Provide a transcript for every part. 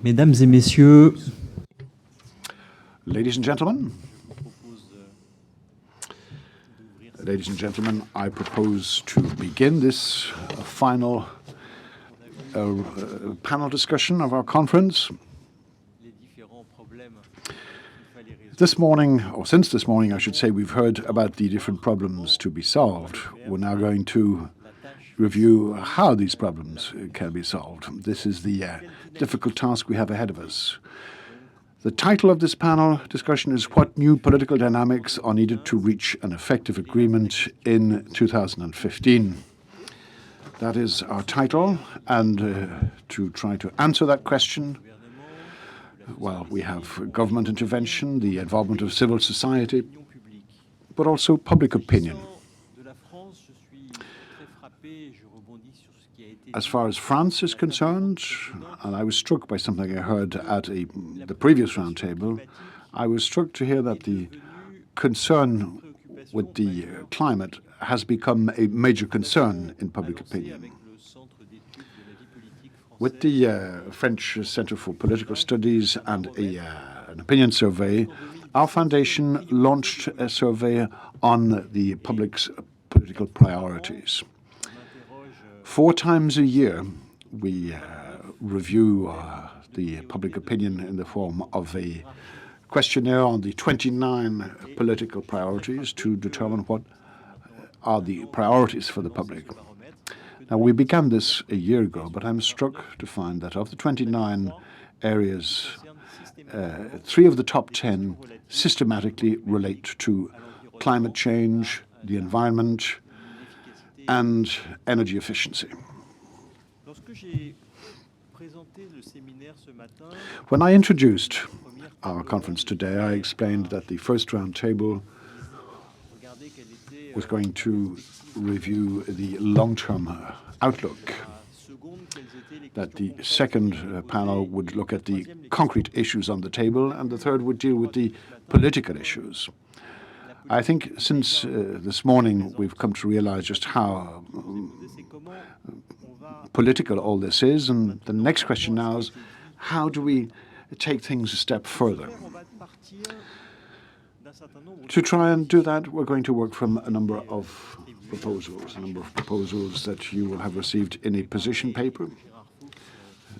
Mesdames et messieurs, Ladies and gentlemen, I propose to begin this final panel discussion of our conference. This morning, or since this morning, I should say, we've heard about the different problems to be solved. We're now going to review how these problems can be solved. This is the difficult task we have ahead of us. The title of this panel discussion is What New Political Dynamics Are Needed to Reach an Effective Agreement in 2015. That is our title, and to try to answer that question, well, we have government intervention, the involvement of civil society, but also public opinion. As far as France is concerned, and I was struck by something I heard at the previous roundtable, I was struck to hear that the concern with the climate has become a major concern in public opinion. With the French Center for Political Studies and an opinion survey, our foundation launched a survey on the public's political priorities. 4 times a year, we review the public opinion in the form of a questionnaire on the 29 political priorities to determine what are the priorities for the public. Now, we began this a year ago, but I'm struck to find that of the 29 areas, 3 of the top 10 systematically relate to climate change, the environment, and energy efficiency. When I introduced our conference today, I explained that the first roundtable was going to review the long-term outlook, that the second panel would look at the concrete issues on the table, and the third would deal with the political issues. I think since this morning we've come to realize just how political all this is, and the next question now is how do we take things a step further? To try and do that, we're going to work from a number of proposals that you will have received in a position paper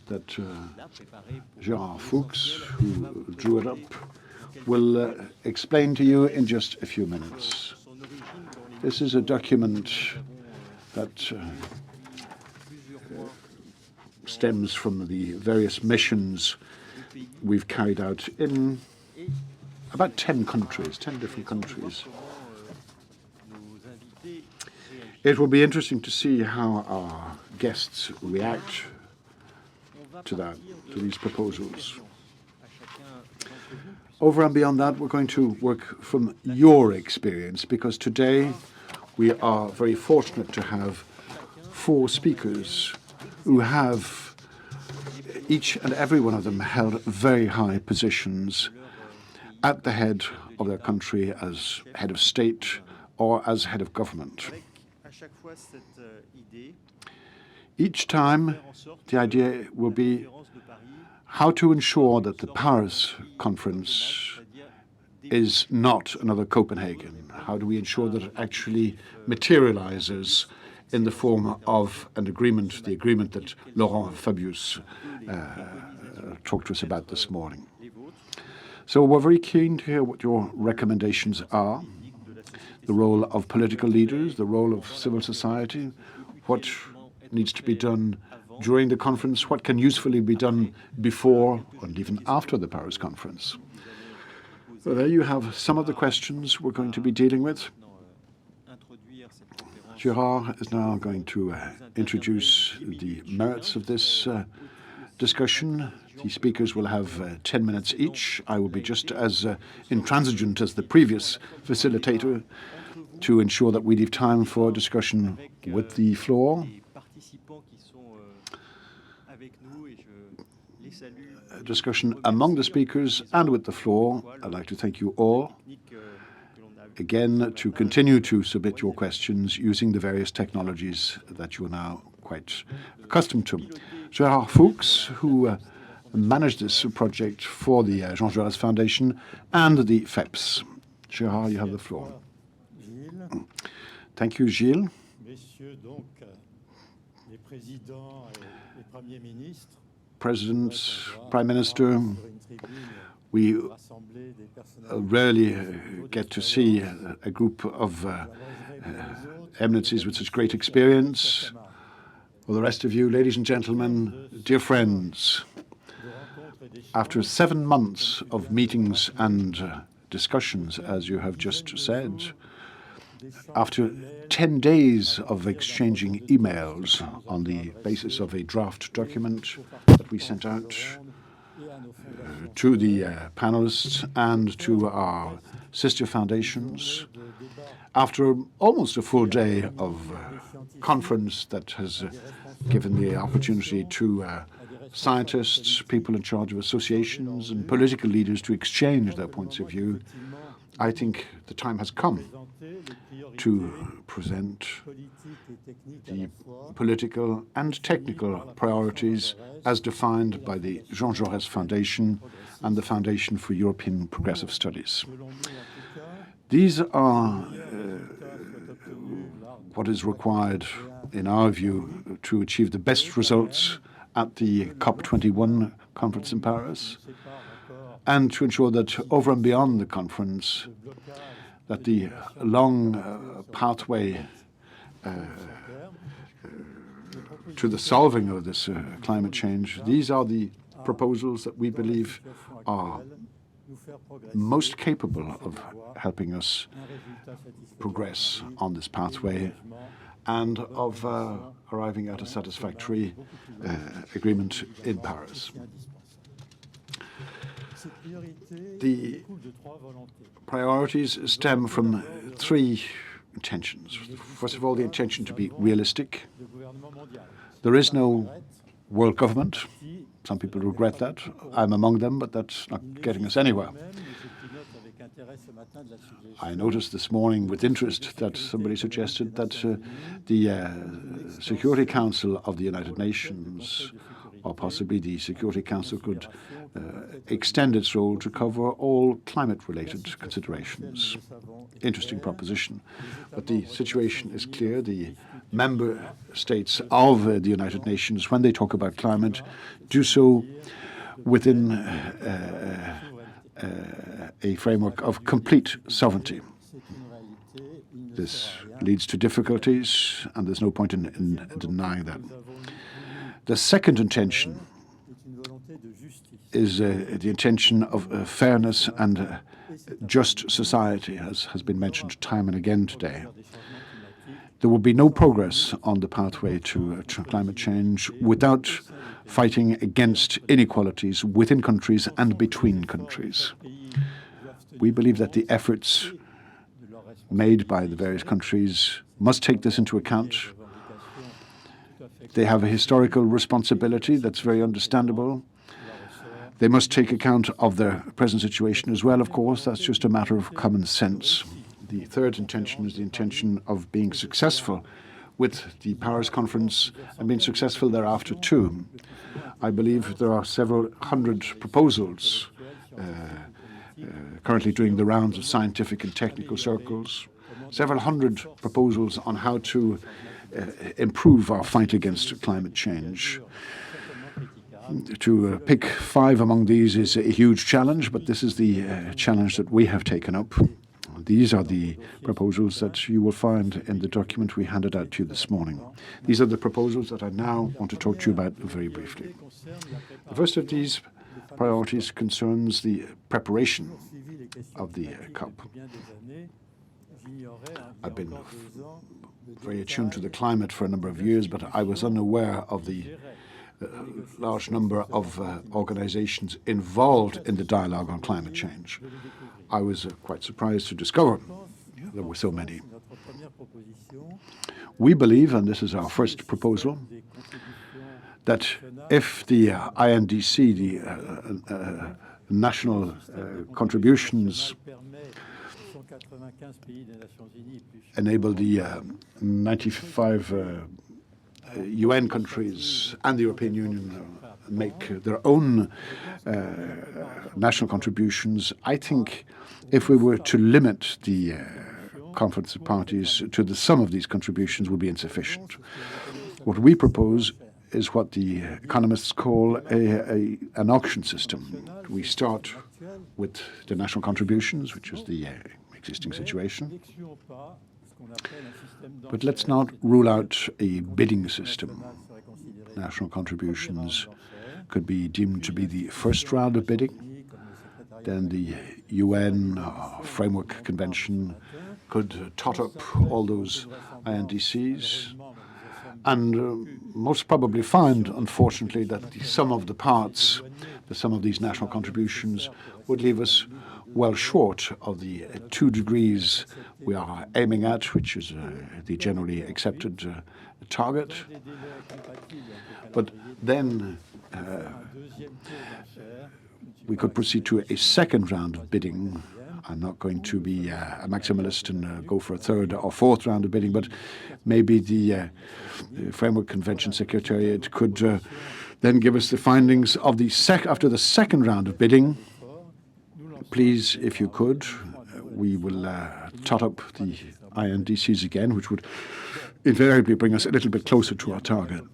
that Gérard Fuchs, who drew it up, will explain to you in just a few minutes. This is a document that stems from the various missions we've carried out in about 10 countries, 10 different countries. It will be interesting to see how our guests react to that, to these proposals. Over and beyond that, we're going to work from your experience, because today we are very fortunate to have 4 speakers who have, each and every one of them, held very high positions at the head of their country as head of state or as head of government. Each time, the idea will be how to ensure that the Paris conference is not another Copenhagen. How do we ensure that it actually materializes in the form of an agreement, the agreement that Laurent Fabius talked to us about this morning. So we're very keen to hear what your recommendations are, the role of political leaders, the role of civil society, what needs to be done during the conference, what can usefully be done before and even after the Paris conference. So there you have some of the questions we're going to be dealing with. Gérard is now going to introduce the merits of this discussion. The speakers will have 10 minutes each. I will be just as intransigent as the previous facilitator to ensure that we leave time for discussion with the floor. Discussion among the speakers and with the floor. I'd like to thank you all again to continue to submit your questions using the various technologies that you are now quite accustomed to. Gérard Fuchs, who manage this project for the Jean-Jaurès Foundation and the FEPS. Gérard, you have the floor. Thank you, Gilles. President, Prime Minister, we rarely get to see a group of eminences with such great experience. For the rest of you, ladies and gentlemen, dear friends, after 7 months of meetings and discussions, as you have just said, after 10 days of exchanging emails on the basis of a draft document that we sent out to the panelists and to our sister foundations, after almost a full day of conference that has given the opportunity to scientists, people in charge of associations, and political leaders to exchange their points of view, I think the time has come to present the political and technical priorities as defined by the Jean-Jaurès Foundation and the Foundation for European Progressive Studies. These are what is required, in our view, to achieve the best results at the COP21 conference in Paris, and to ensure that over and beyond the conference, that the long pathway to the solving of this climate change, these are the proposals that we believe are most capable of helping us progress on this pathway and of arriving at a satisfactory agreement in Paris. The priorities stem from 3 intentions. First of all, the intention to be realistic. There is no world government. Some people regret that. I'm among them, but that's not getting us anywhere. I noticed this morning with interest that somebody suggested that the Security Council of the United Nations, or possibly the Security Council, could extend its role to cover all climate-related considerations. Interesting proposition. But the situation is clear. The member states of the United Nations, when they talk about climate, do so within a framework of complete sovereignty. This leads to difficulties, and there's no point in denying that. The second intention is the intention of fairness and just society, as has been mentioned time and again today. There will be no progress on the pathway to climate change without fighting against inequalities within countries and between countries. We believe that the efforts made by the various countries must take this into account. They have a historical responsibility that's very understandable. They must take account of their present situation as well, of course. That's just a matter of common sense. The third intention is the intention of being successful with the Paris conference and being successful thereafter too. I believe there are several hundred proposals currently doing the rounds of scientific and technical circles, several hundred proposals on how to improve our fight against climate change. To pick 5 among these is a huge challenge, but this is the challenge that we have taken up. These are the proposals that you will find in the document we handed out to you this morning. These are the proposals that I now want to talk to you about very briefly. The first of these priorities concerns the preparation of the COP. I've been very attuned to the climate for a number of years, but I was unaware of the large number of organizations involved in the dialogue on climate change. I was quite surprised to discover there were so many. We believe, and this is our first proposal, that if the INDC, the national contributions, enable the 95 UN countries and the European Union make their own national contributions. I think if we were to limit the conference of parties to the sum of these contributions would be insufficient. What we propose is what the economists call an auction system. We start with the national contributions, which is the existing situation. But let's not rule out a bidding system. National contributions could be deemed to be the first round of bidding. Then the UN Framework Convention could tot up all those INDCs and most probably find, unfortunately, that the sum of the parts, the sum of these national contributions, would leave us well short of the 2 degrees we are aiming at, which is the generally accepted target. But then we could proceed to a second round of bidding. I'm not going to be a maximalist and go for a third or fourth round of bidding, but maybe the Framework Convention Secretariat could then give us the findings of after the second round of bidding. Please, if you could, we will tot up the INDCs again, which would invariably bring us a little bit closer to our target.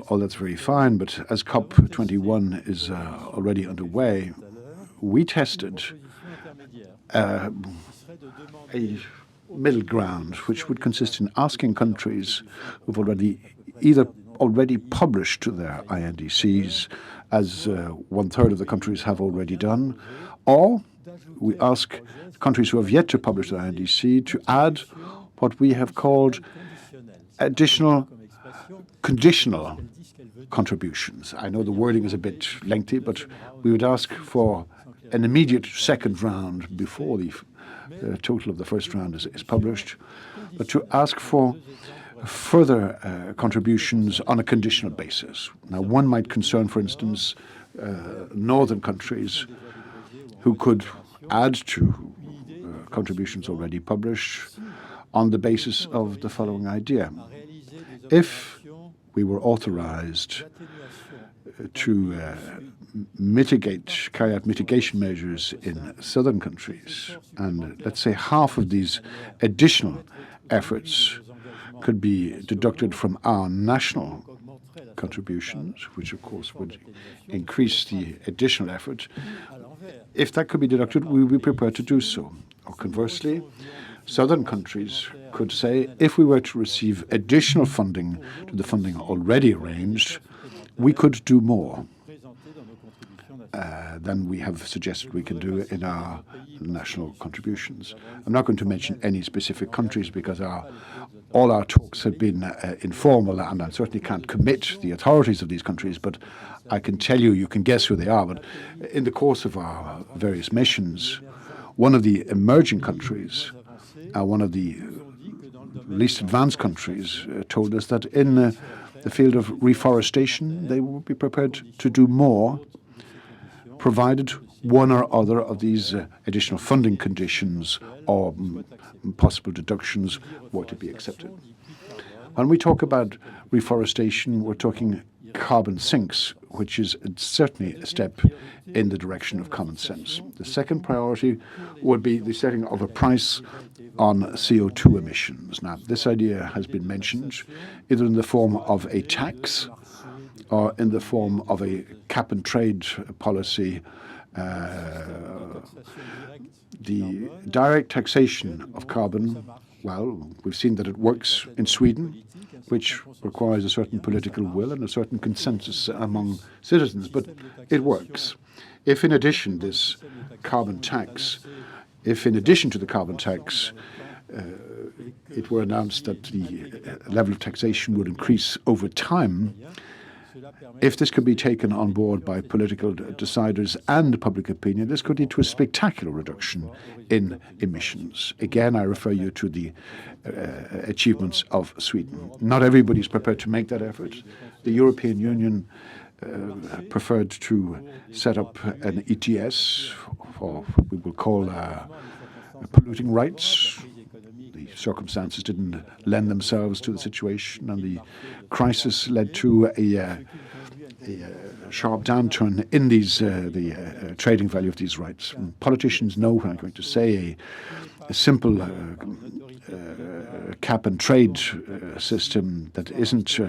All that's very fine, but as COP21 is already underway, we tested a middle ground, which would consist in asking countries who've already published their INDCs, as 1/3 of the countries have already done, or we ask countries who have yet to publish their INDC to add what we have called additional conditional contributions. I know the wording is a bit lengthy, but we would ask for an immediate second round before the total of the first round is published, but to ask for further contributions on a conditional basis. Now, one might concern, for instance, northern countries who could add to contributions already published on the basis of the following idea. If we were authorized to carry out mitigation measures in southern countries, and let's say half of these additional efforts could be deducted from our national contributions, which of course would increase the additional effort. If that could be deducted, we would be prepared to do so. Or conversely, southern countries could say, if we were to receive additional funding to the funding already arranged, we could do more than we have suggested we can do in our national contributions. I'm not going to mention any specific countries because all our talks have been informal, and I certainly can't commit the authorities of these countries, but I can tell you, you can guess who they are. But in the course of our various missions, one of the emerging countries, one of the least advanced countries, told us that in the field of reforestation, they would be prepared to do more, provided one or other of these additional funding conditions or possible deductions were to be accepted. When we talk about reforestation, we're talking carbon sinks, which is certainly a step in the direction of common sense. The second priority would be the setting of a price on CO2 emissions. Now, this idea has been mentioned either in the form of a tax or in the form of a cap-and-trade policy. The direct taxation of carbon, well, we've seen that it works in Sweden, which requires a certain political will and a certain consensus among citizens, but it works. If in addition to the carbon tax, it were announced that the level of taxation would increase over time, if this could be taken on board by political deciders and public opinion, this could lead to a spectacular reduction in emissions. Again, I refer you to the achievements of Sweden. Not everybody is prepared to make that effort. The European Union preferred to set up an ETS, or what we will call polluting rights. The circumstances didn't lend themselves to the situation, and the crisis led to sharp downturn in the trading value of these rights. And politicians know when I'm going to say a simple cap and trade system that isn't.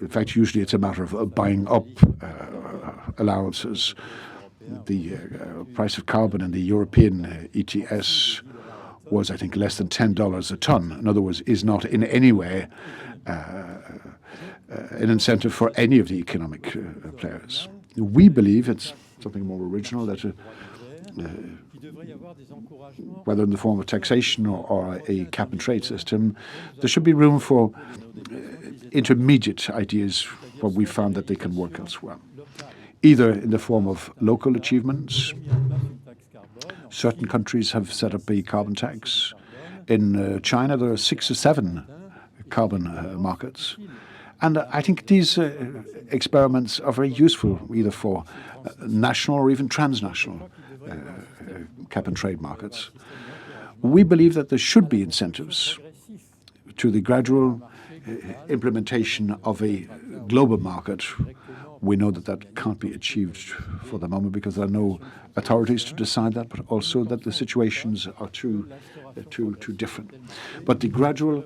In fact, usually it's a matter of buying up allowances. The price of carbon in the European ETS was, I think, less than $10 a ton. In other words, is not in any way an incentive for any of the economic players. We believe it's something more original, that whether in the form of taxation or a cap and trade system, there should be room for intermediate ideas where we found that they can work elsewhere. Either in the form of local achievements. Certain countries have set up a carbon tax. In China, there are 6 or 7 carbon markets. And I think these experiments are very useful, either for national or even transnational cap and trade markets. We believe that there should be incentives to the gradual implementation of a global market. We know that that can't be achieved for the moment because there are no authorities to decide that, but also that the situations are too different. But the gradual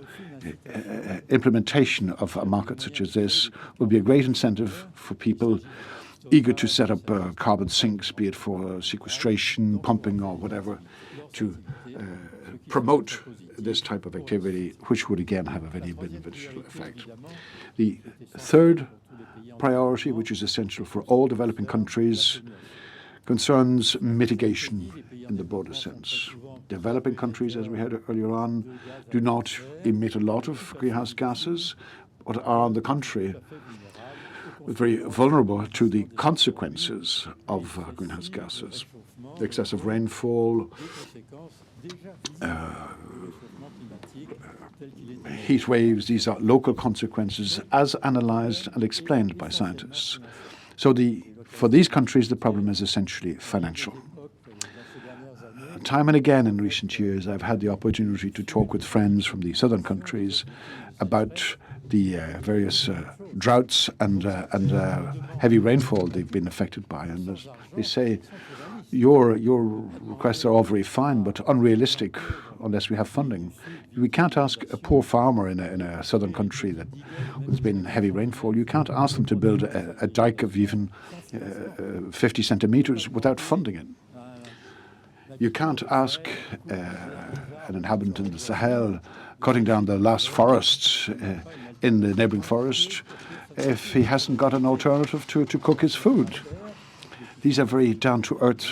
implementation of a market such as this will be a great incentive for people eager to set up carbon sinks, be it for sequestration, pumping, or whatever, to promote this type of activity, which would again have a very beneficial effect. The third priority, which is essential for all developing countries, concerns mitigation in the broader sense. Developing countries, as we heard earlier on, do not emit a lot of greenhouse gases, but are, on the contrary, very vulnerable to the consequences of greenhouse gases. Excessive rainfall, heat waves, these are local consequences as analyzed and explained by scientists. So for these countries, the problem is essentially financial. Time and again in recent years, I've had the opportunity to talk with friends from the southern countries about the various droughts and heavy rainfall they've been affected by. And as they say, your requests are all very fine, but unrealistic unless we have funding. We can't ask a poor farmer in a southern country that there's been heavy rainfall, you can't ask them to build a dike of even 50 centimeters without funding it. You can't ask an inhabitant in the Sahel cutting down the last forests in the neighboring forest if he hasn't got an alternative to cook his food. These are very down-to-earth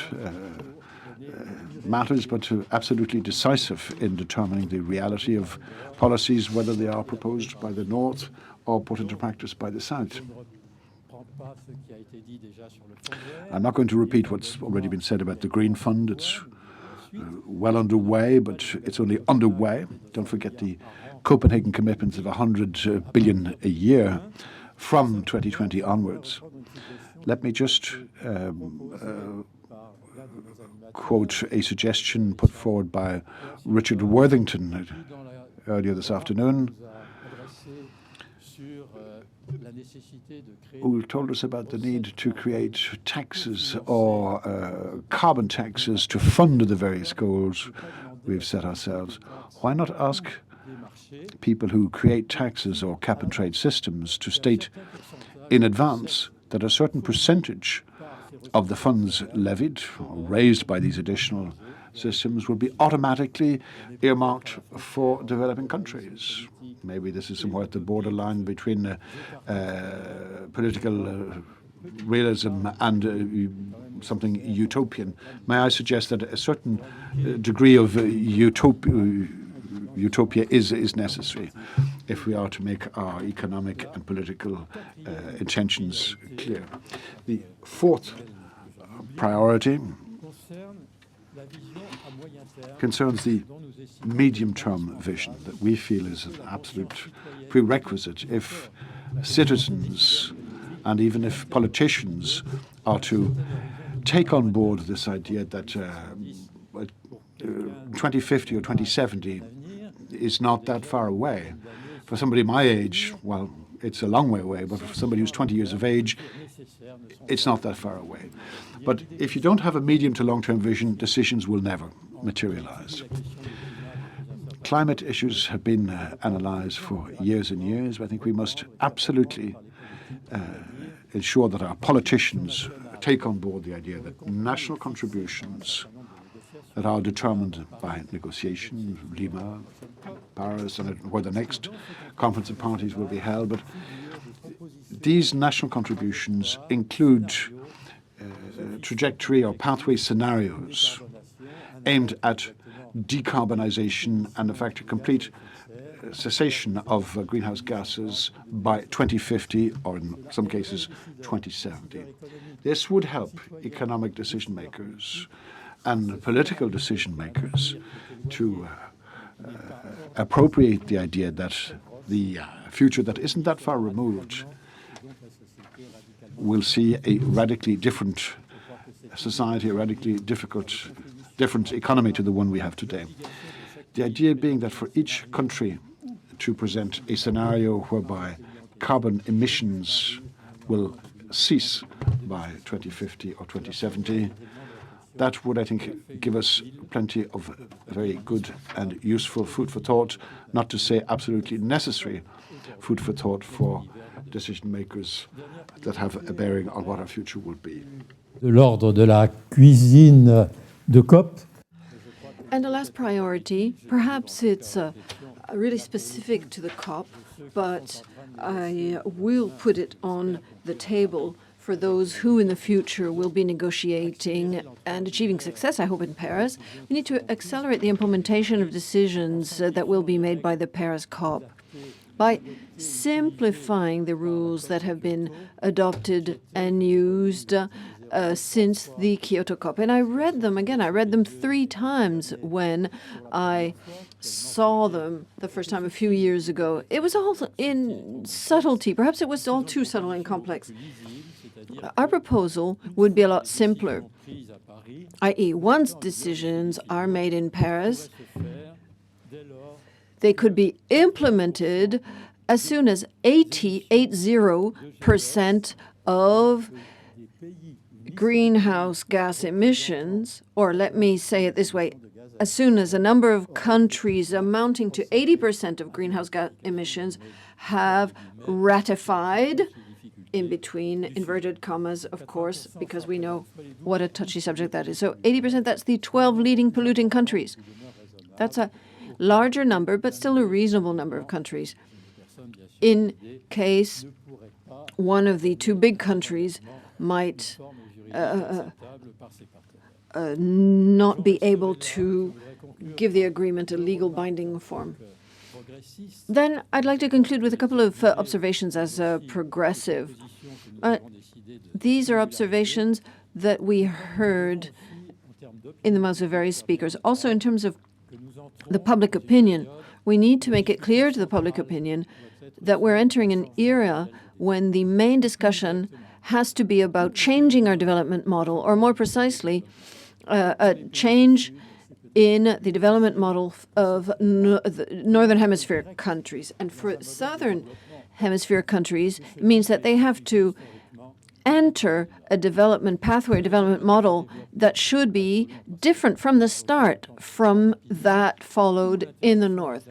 matters, but absolutely decisive in determining the reality of policies, whether they are proposed by the North or put into practice by the South. I'm not going to repeat what's already been said about the Green Fund. It's well underway, but it's only underway. Don't forget the Copenhagen commitments of 100 billion a year from 2020 onwards. Let me just quote a suggestion put forward by Richard Worthington earlier this afternoon, who told us about the need to create taxes or carbon taxes to fund the various goals we've set ourselves. Why not ask people who create taxes or cap and trade systems to state in advance that a certain percentage of the funds levied or raised by these additional systems will be automatically earmarked for developing countries. Maybe this is somewhere at the borderline between political realism and something utopian. May I suggest that a certain degree of utopia is necessary if we are to make our economic and political intentions clear. The fourth priority concerns the medium-term vision that we feel is an absolute prerequisite if citizens and even if politicians are to take on board this idea that 2050 or 2070 is not that far away. For somebody my age, well, it's a long way away, but for somebody who's 20 years of age, it's not that far away. But if you don't have a medium to long-term vision, decisions will never materialize. Climate issues have been analyzed for years and years. I think we must absolutely ensure that our politicians take on board the idea that national contributions that are determined by negotiation, Lima, Paris, and where the next conference of parties will be held. But these national contributions include trajectory or pathway scenarios aimed at decarbonization and, in fact, a complete cessation of greenhouse gases by 2050, or in some cases 2070. This would help economic decision makers and political decision makers to appropriate the idea that the future that isn't that far removed will see a radically different society, a radically different economy to the one we have today. The idea being that for each country to present a scenario whereby carbon emissions will cease by 2050 or 2070, that would, I think, give us plenty of very good and useful food for thought, not to say absolutely necessary food for thought for decision makers that have a bearing on what our future will be. De l'ordre de la cuisine de COP. And the last priority, perhaps it's really specific to the COP, but I will put it on the table for those who in the future will be negotiating and achieving success, I hope, in Paris. We need to accelerate the implementation of decisions that will be made by the Paris COP by simplifying the rules that have been adopted and used since the Kyoto COP. And I read them again. I read them 3 times when I saw them the first time a few years ago. It was all in subtlety. Perhaps it was all too subtle and complex. Our proposal would be a lot simpler, i.e., once decisions are made in Paris, they could be implemented as soon as 80% of greenhouse gas emissions, or let me say it this way, as soon as a number of countries amounting to 80% of greenhouse gas emissions have ratified, in between inverted commas, of course, because we know what a touchy subject that is. So 80%, that's the 12 leading polluting countries. That's a larger number, but still a reasonable number of countries. In case one of the 2 big countries might not be able to give the agreement a legal binding form. Then I'd like to conclude with a couple of observations as progressive. These are observations that we heard in the mouths of various speakers. Also, in terms of the public opinion, we need to make it clear to the public opinion that we're entering an era when the main discussion has to be about changing our development model, or more precisely, a change in the development model of the Northern Hemisphere countries. And for Southern Hemisphere countries, it means that they have to enter a development pathway, a development model that should be different from the start from that followed in the North,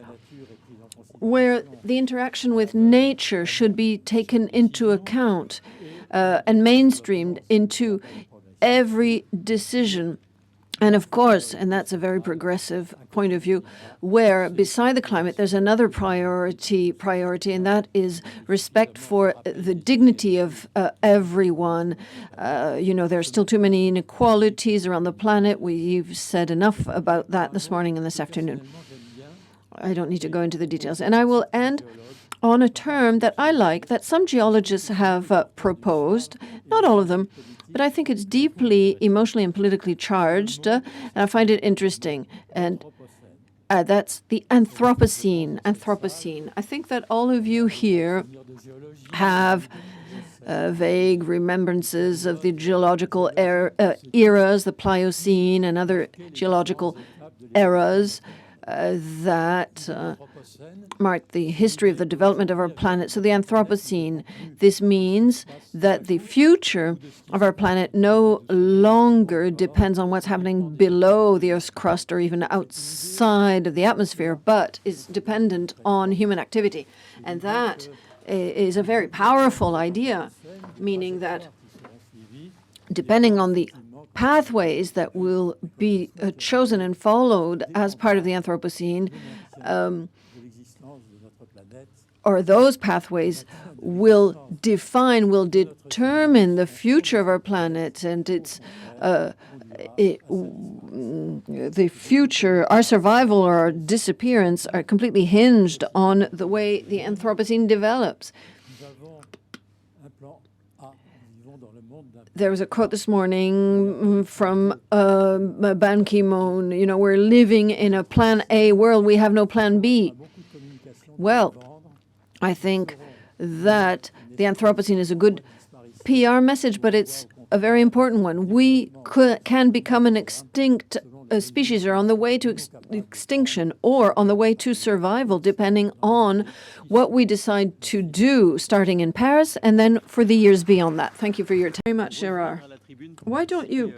where the interaction with nature should be taken into account and mainstreamed into every decision. And of course, and that's a very progressive point of view, where beside the climate, there's another priority, and that is respect for the dignity of everyone. There are still too many inequalities around the planet. We've said enough about that this morning and this afternoon. I don't need to go into the details. And I will end on a term that I like, that some geologists have proposed, not all of them, but I think it's deeply emotionally and politically charged, and I find it interesting. And that's the Anthropocene. Anthropocene. I think that all of you here have vague remembrances of the geological eras, the Pliocene and other geological eras. that marked the history of the development of our planet. So the Anthropocene, this means that the future of our planet no longer depends on what's happening below the Earth's crust or even outside of the atmosphere, but is dependent on human activity. And that is a very powerful idea, meaning that depending on the pathways that will be chosen and followed as part of the Anthropocene, or those pathways will determine the future of our planet and the future, our survival or our disappearance are completely hinged on the way the Anthropocene develops. There was a quote this morning from Ban Ki-moon, you know, we're living in a plan A world, we have no plan B. Well, I think that the Anthropocene is a good PR message, but it's a very important one. We can become an extinct species or on the way to extinction or on the way to survival, depending on what we decide to do, starting in Paris and then for the years beyond that. Thank you for your time. Very much, Gérard. Why don't you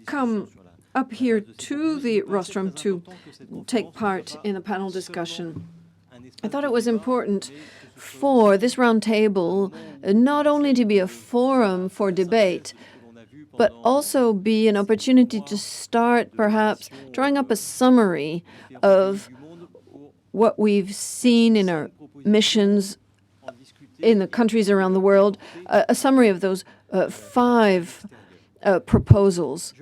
come up here to the rostrum to take part in the panel discussion? I thought it was important for this round table not only to be a forum for debate, but also be an opportunity to start perhaps drawing up a summary of what we've seen in our missions in the countries around the world, a summary of those 5 proposals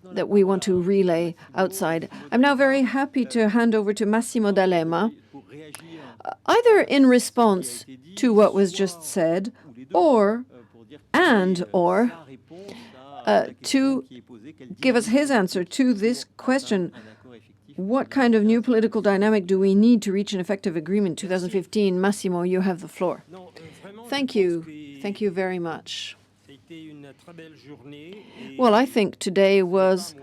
that we want to relay outside. I'm now very happy to hand over to Massimo D'Alema, either in response to what was just said or to give us his answer to this question. What kind of new political dynamic do we need to reach an effective agreement in 2015? Massimo, you have the floor. Thank you. Thank you very much. Well, I think today was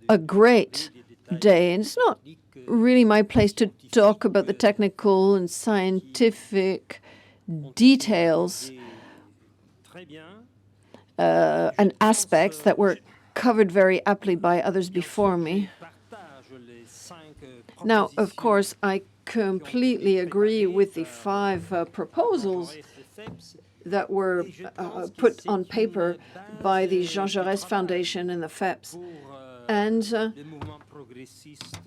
a great day, and it's not really my place to talk about the technical and scientific details and aspects that were covered very aptly by others before me. Now, of course, I completely agree with the 5 proposals that were put on paper by the Jean-Jaurès Foundation and the FEPS. And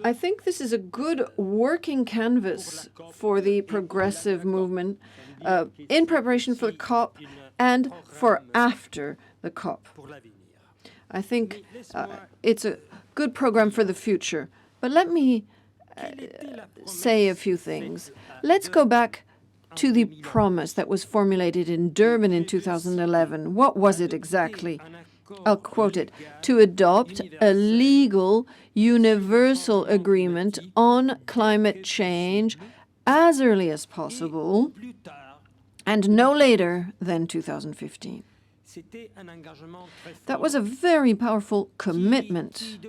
I think this is a good working canvas for the progressive movement in preparation for the COP and for after the COP. I think it's a good program for the future. But let me say a few things. Let's go back to the promise that was formulated in Durban in 2011. What was it exactly? I'll quote it: to adopt a legal, universal agreement on climate change as early as possible and no later than 2015. That was a very powerful commitment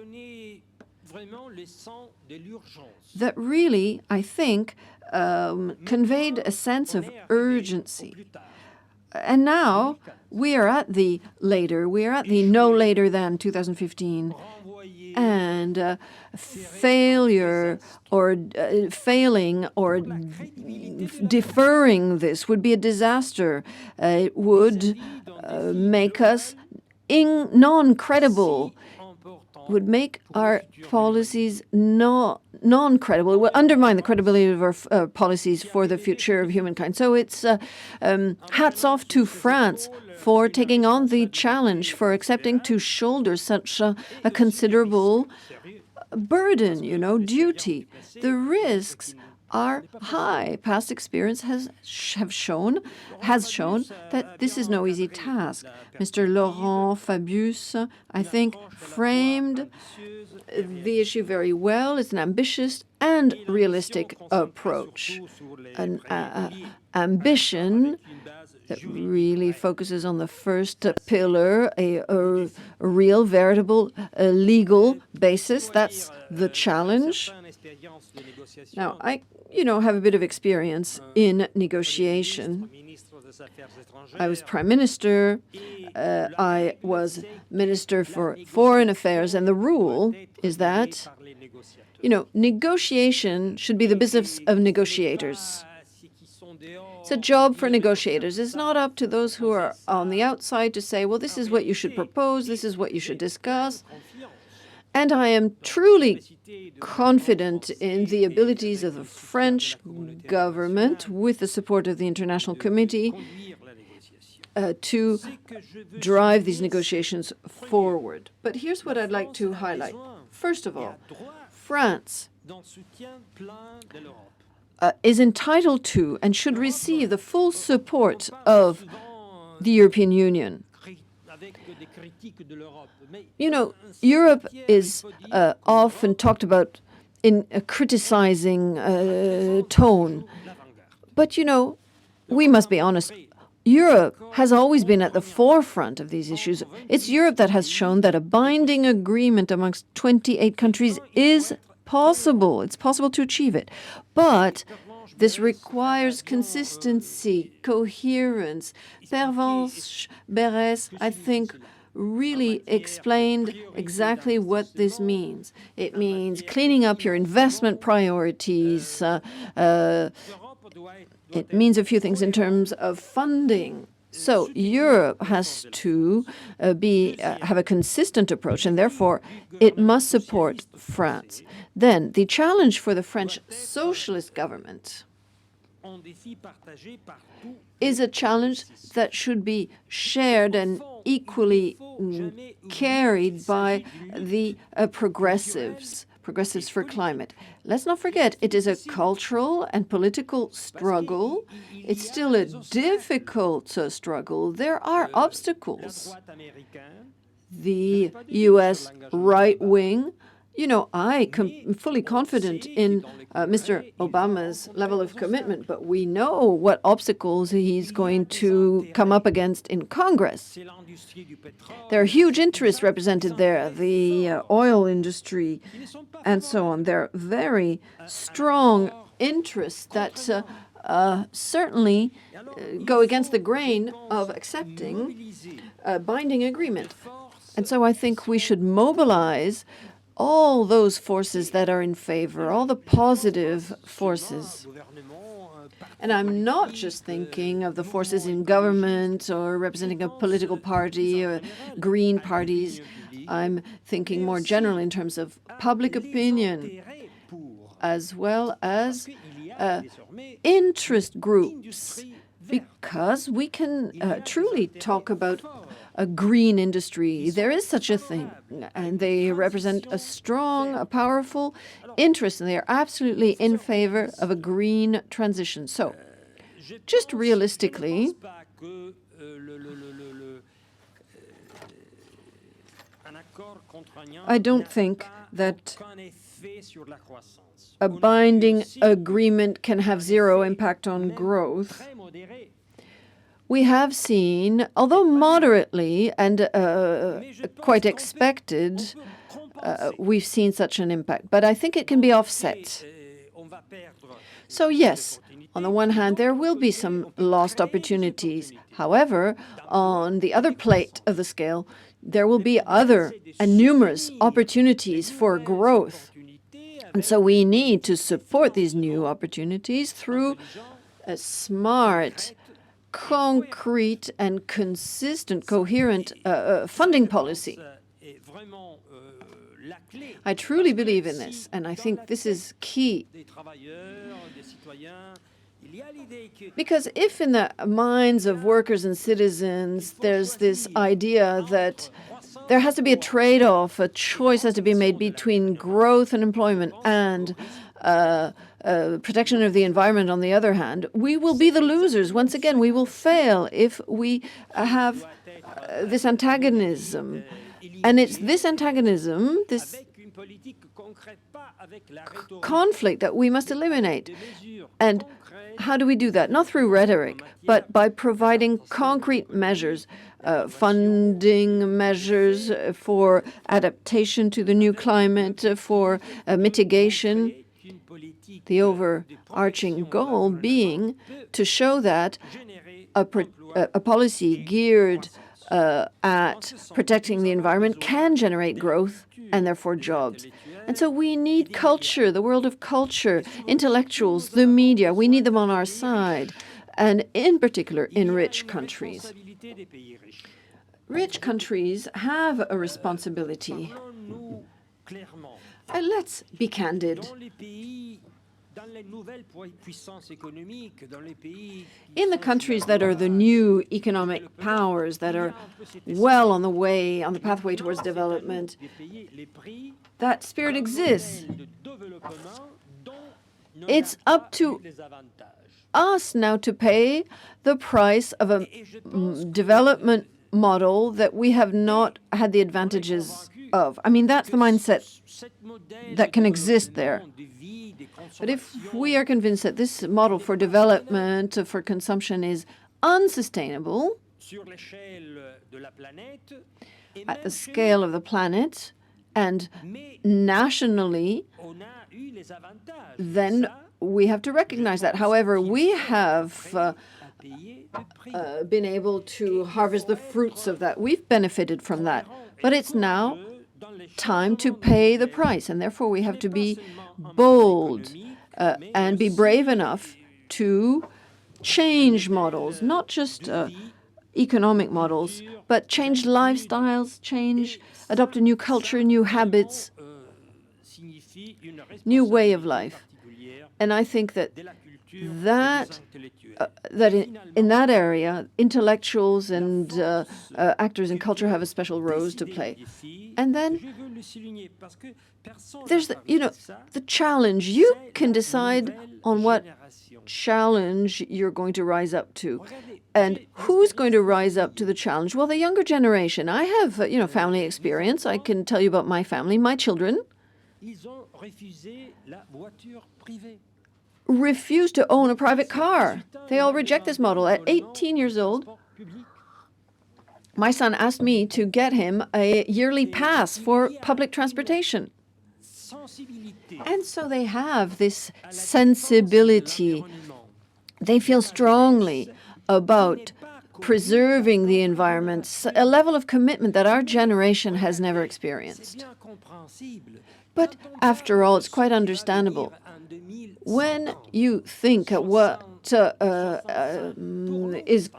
that really, I think, conveyed a sense of urgency. And now we are at the no later than 2015. And failure or failing or deferring this would be a disaster. It would make us non-credible, would make our policies non-credible. It would undermine the credibility of our policies for the future of humankind. So it's hats off to France for taking on the challenge, for accepting to shoulder such a considerable burden, duty. The risks are high. Past experience has shown that this is no easy task. Mr. Laurent Fabius, I think, framed the issue very well. It's an ambitious and realistic approach. An ambition that really focuses on the first pillar, a real, veritable legal basis. That's the challenge. Now, I, have a bit of experience in negotiation. I was prime minister, I was minister for foreign affairs, and the rule is that, negotiation should be the business of negotiators. It's a job for negotiators. It's not up to those who are on the outside to say, well, this is what you should propose, this is what you should discuss. And I am truly confident in the abilities of the French government, with the support of the International Committee, to drive these negotiations forward. But here's what I'd like to highlight. First of all, France is entitled to and should receive the full support of the European Union. Europe is often talked about in a criticizing tone. But, we must be honest. Europe has always been at the forefront of these issues. It's Europe that has shown that a binding agreement amongst 28 countries is possible. It's possible to achieve it. But this requires consistency, coherence. Pervenche Beres, I think, really explained exactly what this means. It means cleaning up your investment priorities. It means a few things in terms of funding. So Europe has to have a consistent approach, and therefore it must support France. Then the challenge for the French socialist government is a challenge that should be shared and equally carried by the progressives for climate. Let's not forget, it is a cultural and political struggle. It's still a difficult struggle. There are obstacles. The U.S. right wing, I am fully confident in Mr. Obama's level of commitment, but we know what obstacles he's going to come up against in Congress. There are huge interests represented there, the oil industry and so on. There are very strong interests that certainly go against the grain of accepting a binding agreement. And so I think we should mobilize all those forces that are in favor, all the positive forces. And I'm not just thinking of the forces in government or representing a political party or green parties. I'm thinking more generally in terms of public opinion, as well as interest groups, because we can truly talk about a green industry. There is such a thing, and they represent a strong, a powerful interest, and they are absolutely in favor of a green transition. So, just realistically, I don't think that a binding agreement can have zero impact on growth. We have seen, although moderately and quite expected, we've seen such an impact. But I think it can be offset. So yes, on the one hand, there will be some lost opportunities. However, on the other plate of the scale, there will be other and numerous opportunities for growth. And so we need to support these new opportunities through a smart, concrete and consistent, coherent funding policy. I truly believe in this, and I think this is key. Because if in the minds of workers and citizens there's this idea that there has to be a trade-off, a choice has to be made between growth and employment and protection of the environment on the other hand, we will be the losers. Once again, we will fail if we have this antagonism. And it's this antagonism, this conflict that we must eliminate. And how do we do that? Not through rhetoric, but by providing concrete measures, funding measures for adaptation to the new climate, for mitigation. The overarching goal being to show that a policy geared at protecting the environment can generate growth and therefore jobs. And so we need culture, the world of culture, intellectuals, the media. We need them on our side, and in particular in rich countries. Rich countries have a responsibility. And let's be candid. In the countries that are the new economic powers, that are well on the pathway towards development, that spirit exists. It's up to us now to pay the price of a development model that we have not had the advantages of. I mean, that's the mindset that can exist there. But if we are convinced that this model for development, for consumption, is unsustainable at the scale of the planet and nationally, then we have to recognize that. However, we have been able to harvest the fruits of that. We've benefited from that. But it's now time to pay the price, and therefore we have to be bold and be brave enough to change models, not just economic models, but change lifestyles, adopt a new culture, new habits, new way of life. And I think that in that area, intellectuals and actors in culture have a special role to play. And then there's the challenge. You can decide on what challenge you're going to rise up to. And who's going to rise up to the challenge? Well, the younger generation. I have, family experience. I can tell you about my family. My children refuse to own a private car. They all reject this model. At 18 years old, my son asked me to get him a yearly pass for public transportation. And so they have this sensibility. They feel strongly about preserving the environment, a level of commitment that our generation has never experienced. But after all, it's quite understandable. When you think what is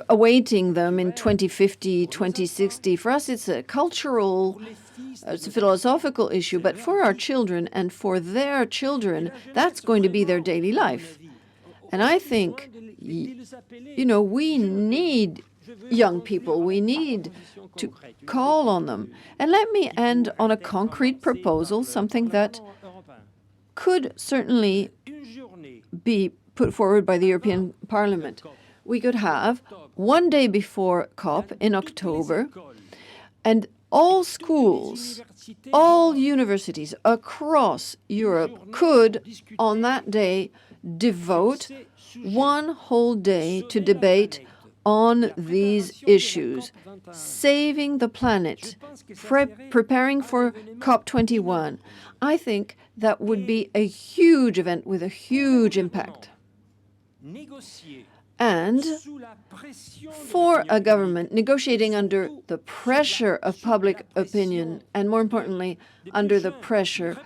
awaiting them in 2050, 2060, for us it's a cultural, it's a philosophical issue, but for our children and for their children, that's going to be their daily life. And I think, we need young people. We need to call on them. And let me end on a concrete proposal, something that could certainly be put forward by the European Parliament. We could have one day before COP in October, and all schools, all universities across Europe could, on that day, devote one whole day to debate on these issues, saving the planet, preparing for COP21. I think that would be a huge event with a huge impact. And for a government negotiating under the pressure of public opinion, and more importantly, under the pressure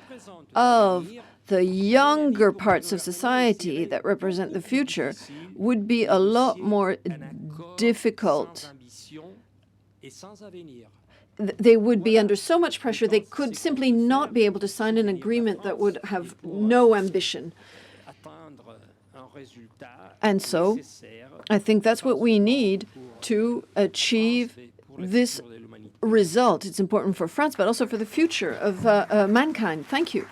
of the younger parts of society that represent the future, would be a lot more difficult. They would be under so much pressure, they could simply not be able to sign an agreement that would have no ambition. And so I think that's what we need to achieve this result. It's important for France, but also for the future of mankind. Thank you.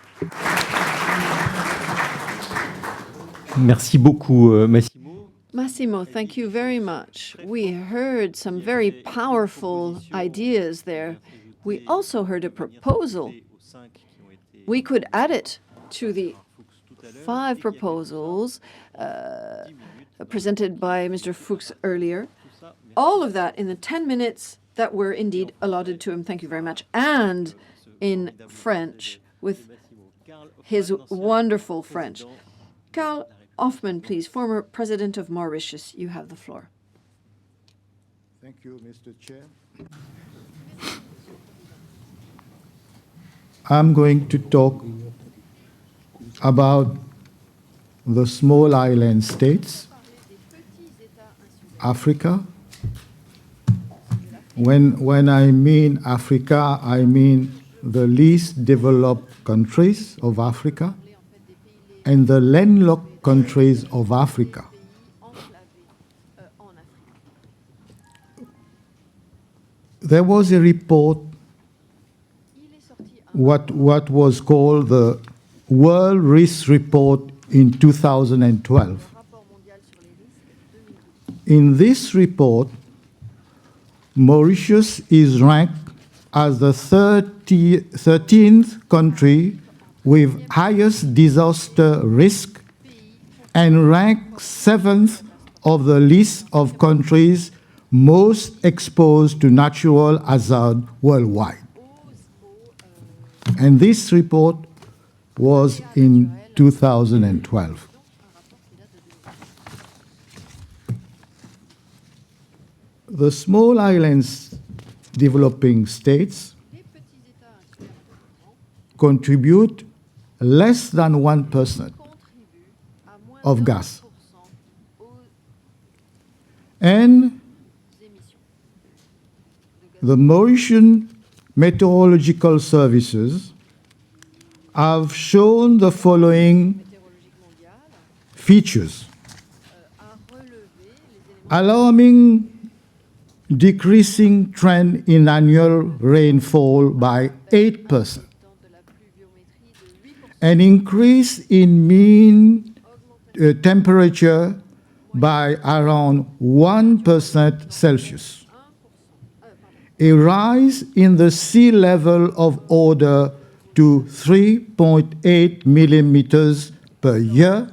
Merci beaucoup, Massimo. Massimo, thank you very much. We heard some very powerful ideas there. We also heard a proposal. We could add it to the 5 proposals presented by Mr. Fuchs earlier. All of that in the 10 minutes that were indeed allotted to him. Thank you very much. And in French with his wonderful French. Karl OFFMANN, please, former president of Mauritius. You have the floor. Thank you, Mr. Chair. I'm going to talk about the small island states, Africa. When I mean Africa, I mean the least developed countries of Africa and the landlocked countries of Africa. There was a report, what was called the World Risk Report in 2012. In this report, Mauritius is ranked as the 13th country with highest disaster risk and ranked 7th of the list of countries most exposed to natural hazard worldwide. And this report was in 2012. The small islands developing states contribute less than 1% of gas. And the Mauritian Meteorological Services have shown the following features: alarming decreasing trend in annual rainfall by 8%, an increase in mean temperature by around 1% Celsius, a rise in the sea level of order to 3.8 millimeters per year,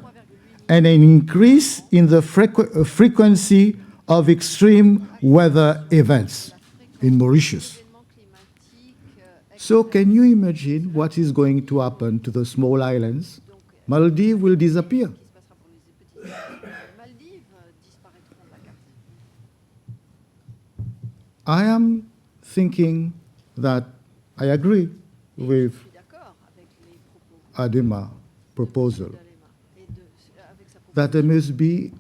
and an increase in the frequency of extreme weather events in Mauritius. So can you imagine what is going to happen to the small islands? Maldives will disappear. I am thinking that I agree with Adema's proposal that there must be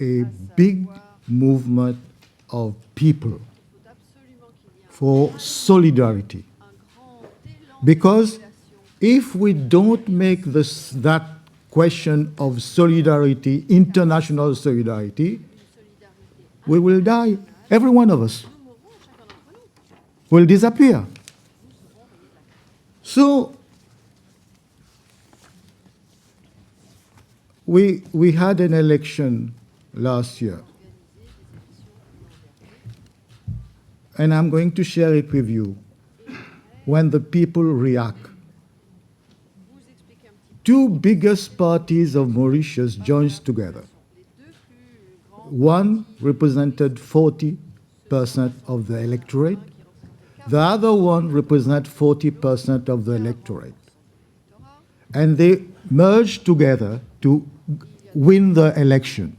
a big movement of people for solidarity. Because if we don't make that question of solidarity, international solidarity, we will die. Every one of us will disappear. So we had an election last year, and I'm going to share it with you. When the people react, two biggest parties of Mauritius joined together. One represented 40% of the electorate. The other one represented 40% of the electorate. And they merged together to win the election.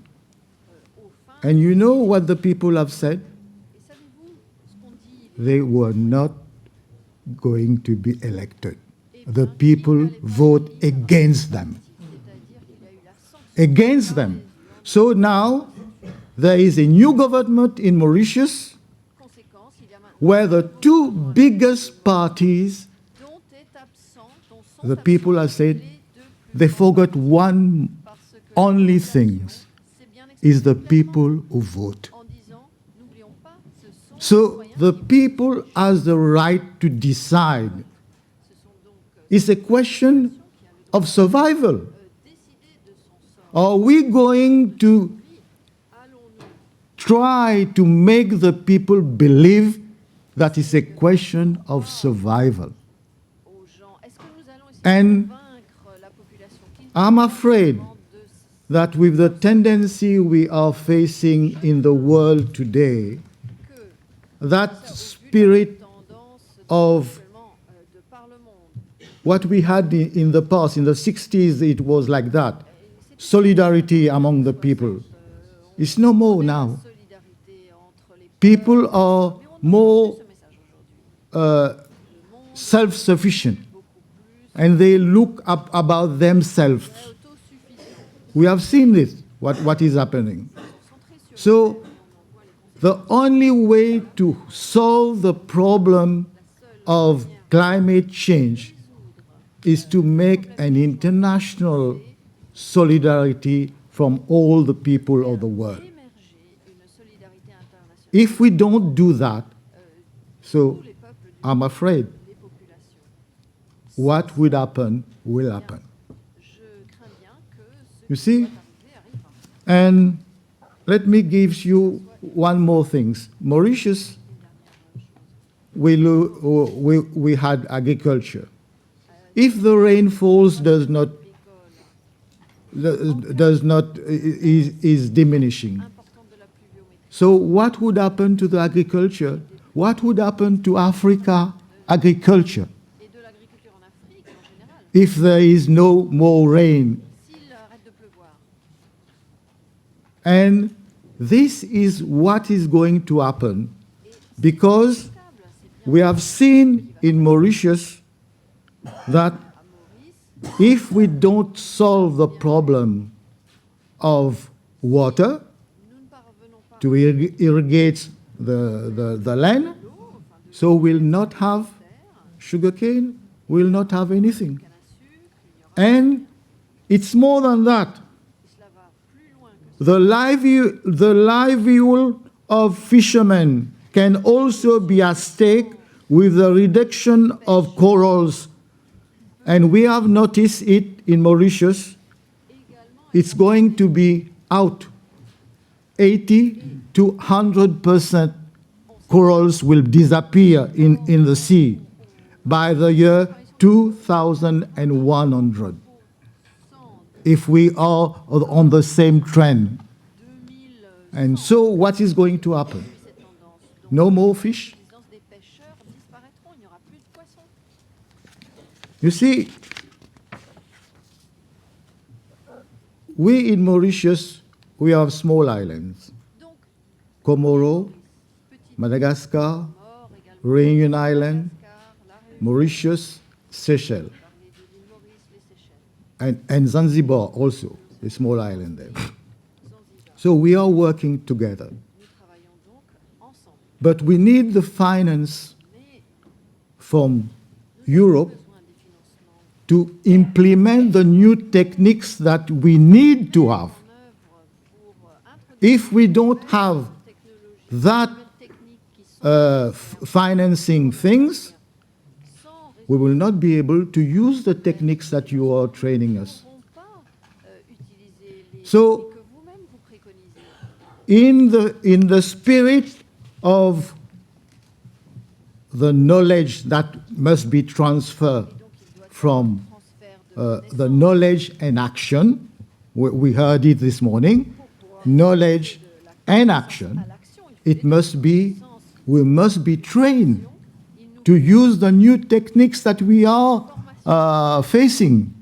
And you know what the people have said? They were not going to be elected. The people vote against them. Against them. So now there is a new government in Mauritius where the two biggest parties, the people have said, they forgot one only thing, is the people who vote. So the people has the right to decide. It's a question of survival. Are we going to try to make the people believe that it's a question of survival? And I'm afraid that with the tendency we are facing in the world today, that spirit of what we had in the past. In the 60s, it was like that. Solidarity among the people. It's no more now. People are more self-sufficient, and they look up about themselves. We have seen this, what is happening. So the only way to solve the problem of climate change is to make an international solidarity from all the people of the world. If we don't do that, so I'm afraid what would happen will happen. You see? And let me give you one more thing. Mauritius, we had agriculture. If the rainfalls is diminishing, so what would happen to the agriculture? What would happen to Africa agriculture if there is no more rain? And this is what is going to happen, because we have seen in Mauritius that if we don't solve the problem of water to irrigate the land, so we'll not have sugarcane, we'll not have anything. And it's more than that. The livelihood of fishermen can also be at stake with the reduction of corals. And we have noticed it in Mauritius. It's going to be out. 80 to 100% corals will disappear in the sea by the year 2100. If we are on the same trend. And so what is going to happen? No more fish? You see, we in Mauritius, we have small islands. Comoro, Madagascar, Réunion Island, Mauritius, Seychelles. And Zanzibar also, a small island there. So we are working together. But we need the finance from Europe to implement the new techniques that we need to have. If we don't have that financing things, we will not be able to use the techniques that you are training us. So, in the spirit of the knowledge that must be transferred from the knowledge and action, we heard it this morning, knowledge and action, we must be trained to use the new techniques that we are facing.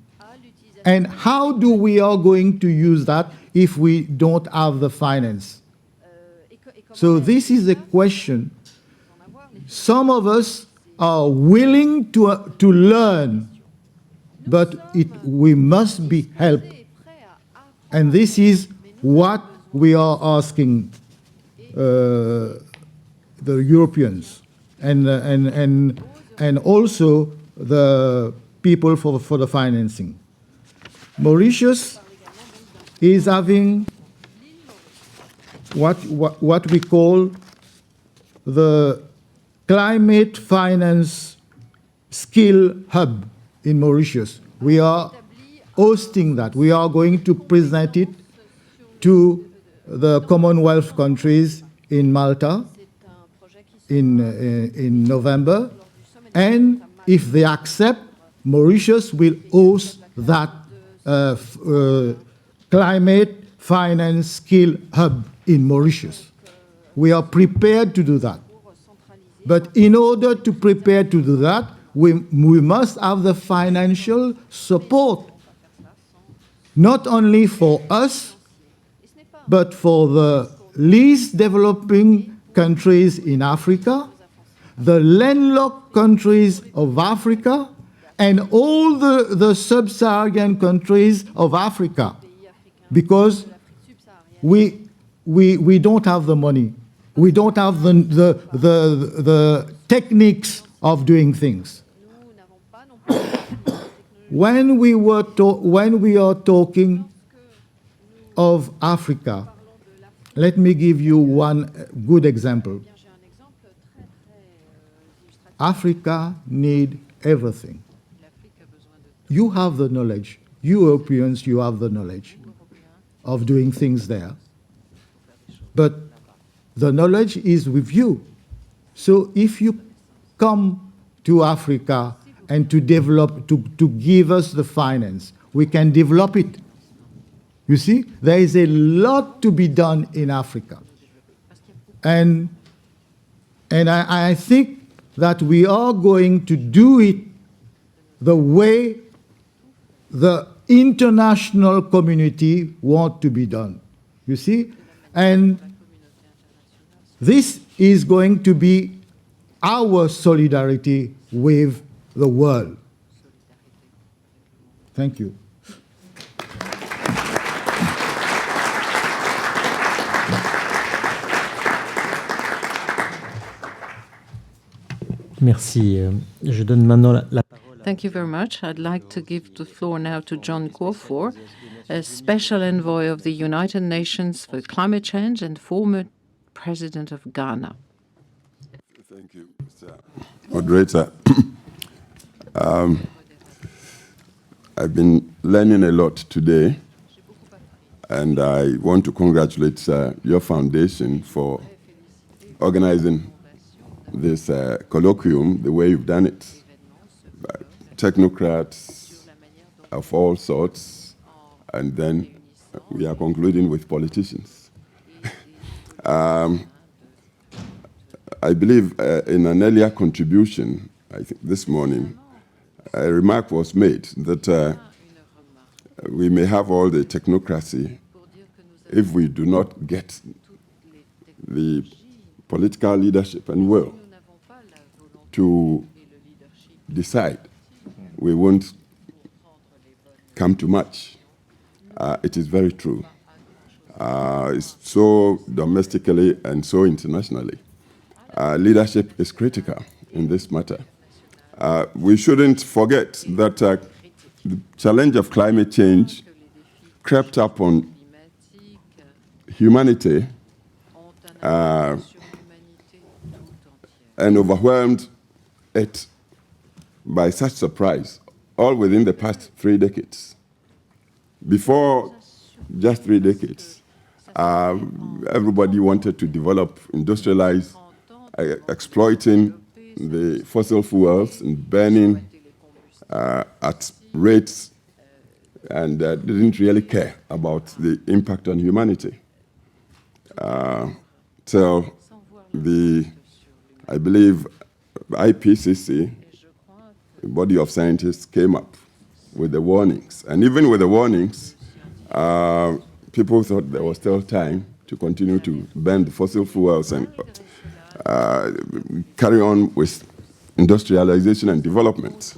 And how do we are going to use that if we don't have the finance? So this is a question. Some of us are willing to learn, but we must be helped. And this is what we are asking the Europeans and also the people for the financing. Mauritius is having what we call the Climate Finance Skill Hub in Mauritius. We are hosting that. We are going to present it to the Commonwealth countries in Malta in November. And if they accept, Mauritius will host that Climate Finance Skill Hub in Mauritius. We are prepared to do that. But in order to prepare to do that, we must have the financial support, not only for us, but for the least developing countries in Africa, the landlocked countries of Africa, and all the sub-Saharan countries of Africa, because we don't have the money. We don't have the techniques of doing things. When we are talking of Africa, let me give you one good example. Africa needs everything. You have the knowledge. You Europeans, you have the knowledge of doing things there. But the knowledge is with you. So if you come to Africa and to develop, to give us the finance, we can develop it. You see, there is a lot to be done in Africa. And I think that we are going to do it the way the international community wants to be done. You see? And this is going to be our solidarity with the world. Thank you. Merci. Je donne maintenant la parole. Thank you very much. I'd like to give the floor now to John KUFUOR, a Special Envoy of the United Nations for Climate Change and former President of Ghana. Thank you, Mr. Moderator. I've been learning a lot today, and I want to congratulate your foundation for organizing this colloquium the way you've done it. Technocrats of all sorts, and then we are concluding with politicians. I believe in an earlier contribution, I think this morning, a remark was made that we may have all the technocracy if we do not get the political leadership and will to decide. We won't come to much. It is very true. It's so domestically and so internationally. Leadership is critical in this matter. We shouldn't forget that the challenge of climate change crept up on humanity and overwhelmed it by such surprise, all within the past 3 decades. Before just 3 decades, everybody wanted to develop, industrialize, exploiting the fossil fuels and burning at rates, and didn't really care about the impact on humanity. Till I believe, IPCC, a body of scientists, came up with the warnings. And even with the warnings, people thought there was still time to continue to burn the fossil fuels and carry on with industrialization and development.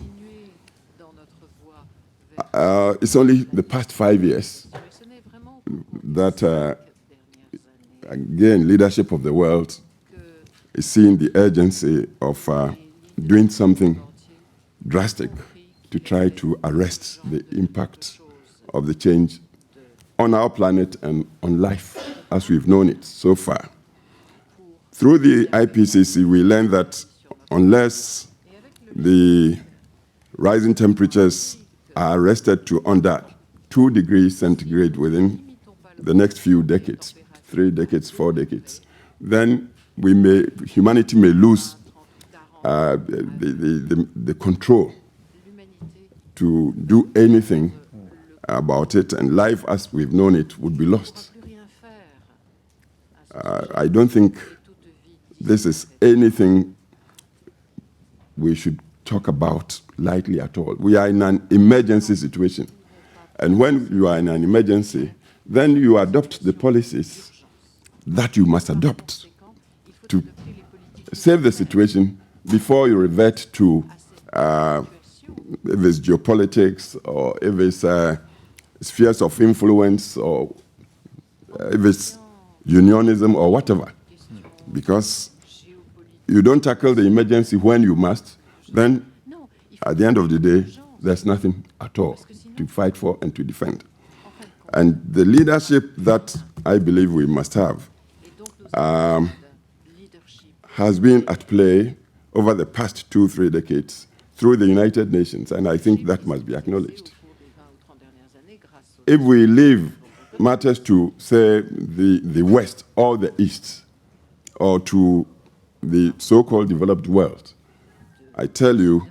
It's only the past 5 years that, again, leadership of the world is seeing the urgency of doing something drastic to try to arrest the impact of the change on our planet and on life as we've known it so far. Through the IPCC, we learned that unless the rising temperatures are arrested to under 2 degrees centigrade within the next few decades, 3 decades, 4 decades, then humanity may lose the control to do anything about it, and life as we've known it would be lost. I don't think this is anything we should talk about lightly at all. We are in an emergency situation. And when you are in an emergency, then you adopt the policies that you must adopt to save the situation before you revert to if it's geopolitics or if it's spheres of influence or if it's unionism or whatever. Because you don't tackle the emergency when you must, then at the end of the day, there's nothing at all to fight for and to defend. And the leadership that I believe we must have has been at play over the past 2-3 decades through the United Nations, and I think that must be acknowledged. If we leave matters to, say, the West or the East, or to the so-called developed world, I tell you,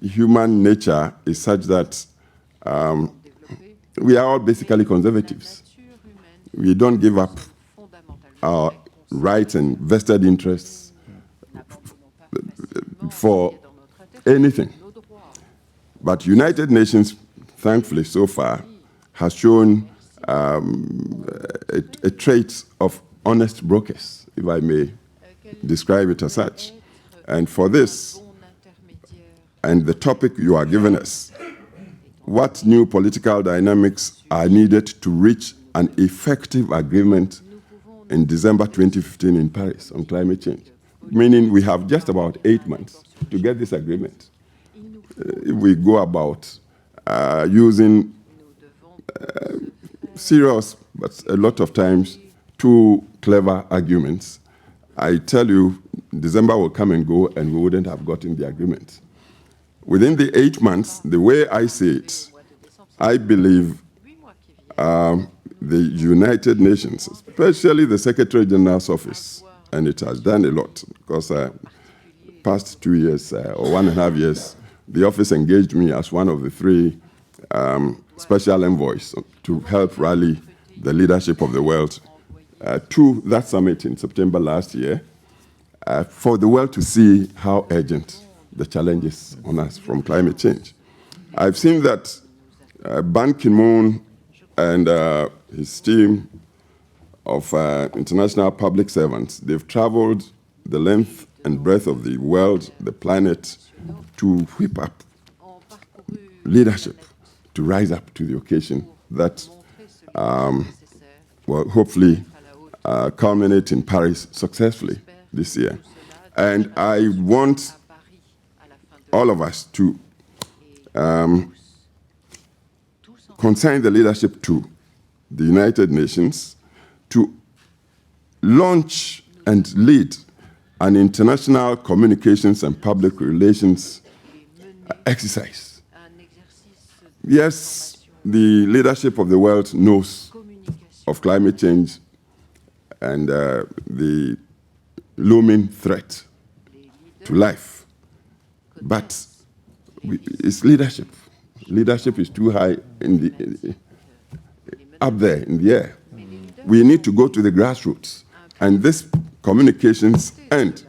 human nature is such that we are all basically conservatives. We don't give up our rights and vested interests for anything. But United Nations, thankfully so far, has shown a trait of honest brokers, if I may describe it as such. And for this, and the topic you are giving us, what new political dynamics are needed to reach an effective agreement in December 2015 in Paris on climate change? Meaning we have just about 8 months to get this agreement. If we go about using serious, but a lot of times too clever arguments, I tell you, December will come and go and we wouldn't have gotten the agreement. Within the 8 months, the way I see it, I believe the United Nations, especially the Secretary General's office, and it has done a lot, because past 2 years or 1.5 years, the office engaged me as one of the 3 special envoys to help rally the leadership of the world to that summit in September last year, for the world to see how urgent the challenge is on us from climate change. I've seen that Ban Ki-moon and his team of international public servants, they've traveled the length and breadth of the world, the planet, to whip up leadership, to rise up to the occasion that will hopefully culminate in Paris successfully this year. And I want all of us to consign the leadership to the United Nations to launch and lead an international communications and public relations exercise. Yes, the leadership of the world knows of climate change and the looming threat to life. But it's leadership. Leadership is too high in the, up there in the air. We need to go to the grassroots. And this communications and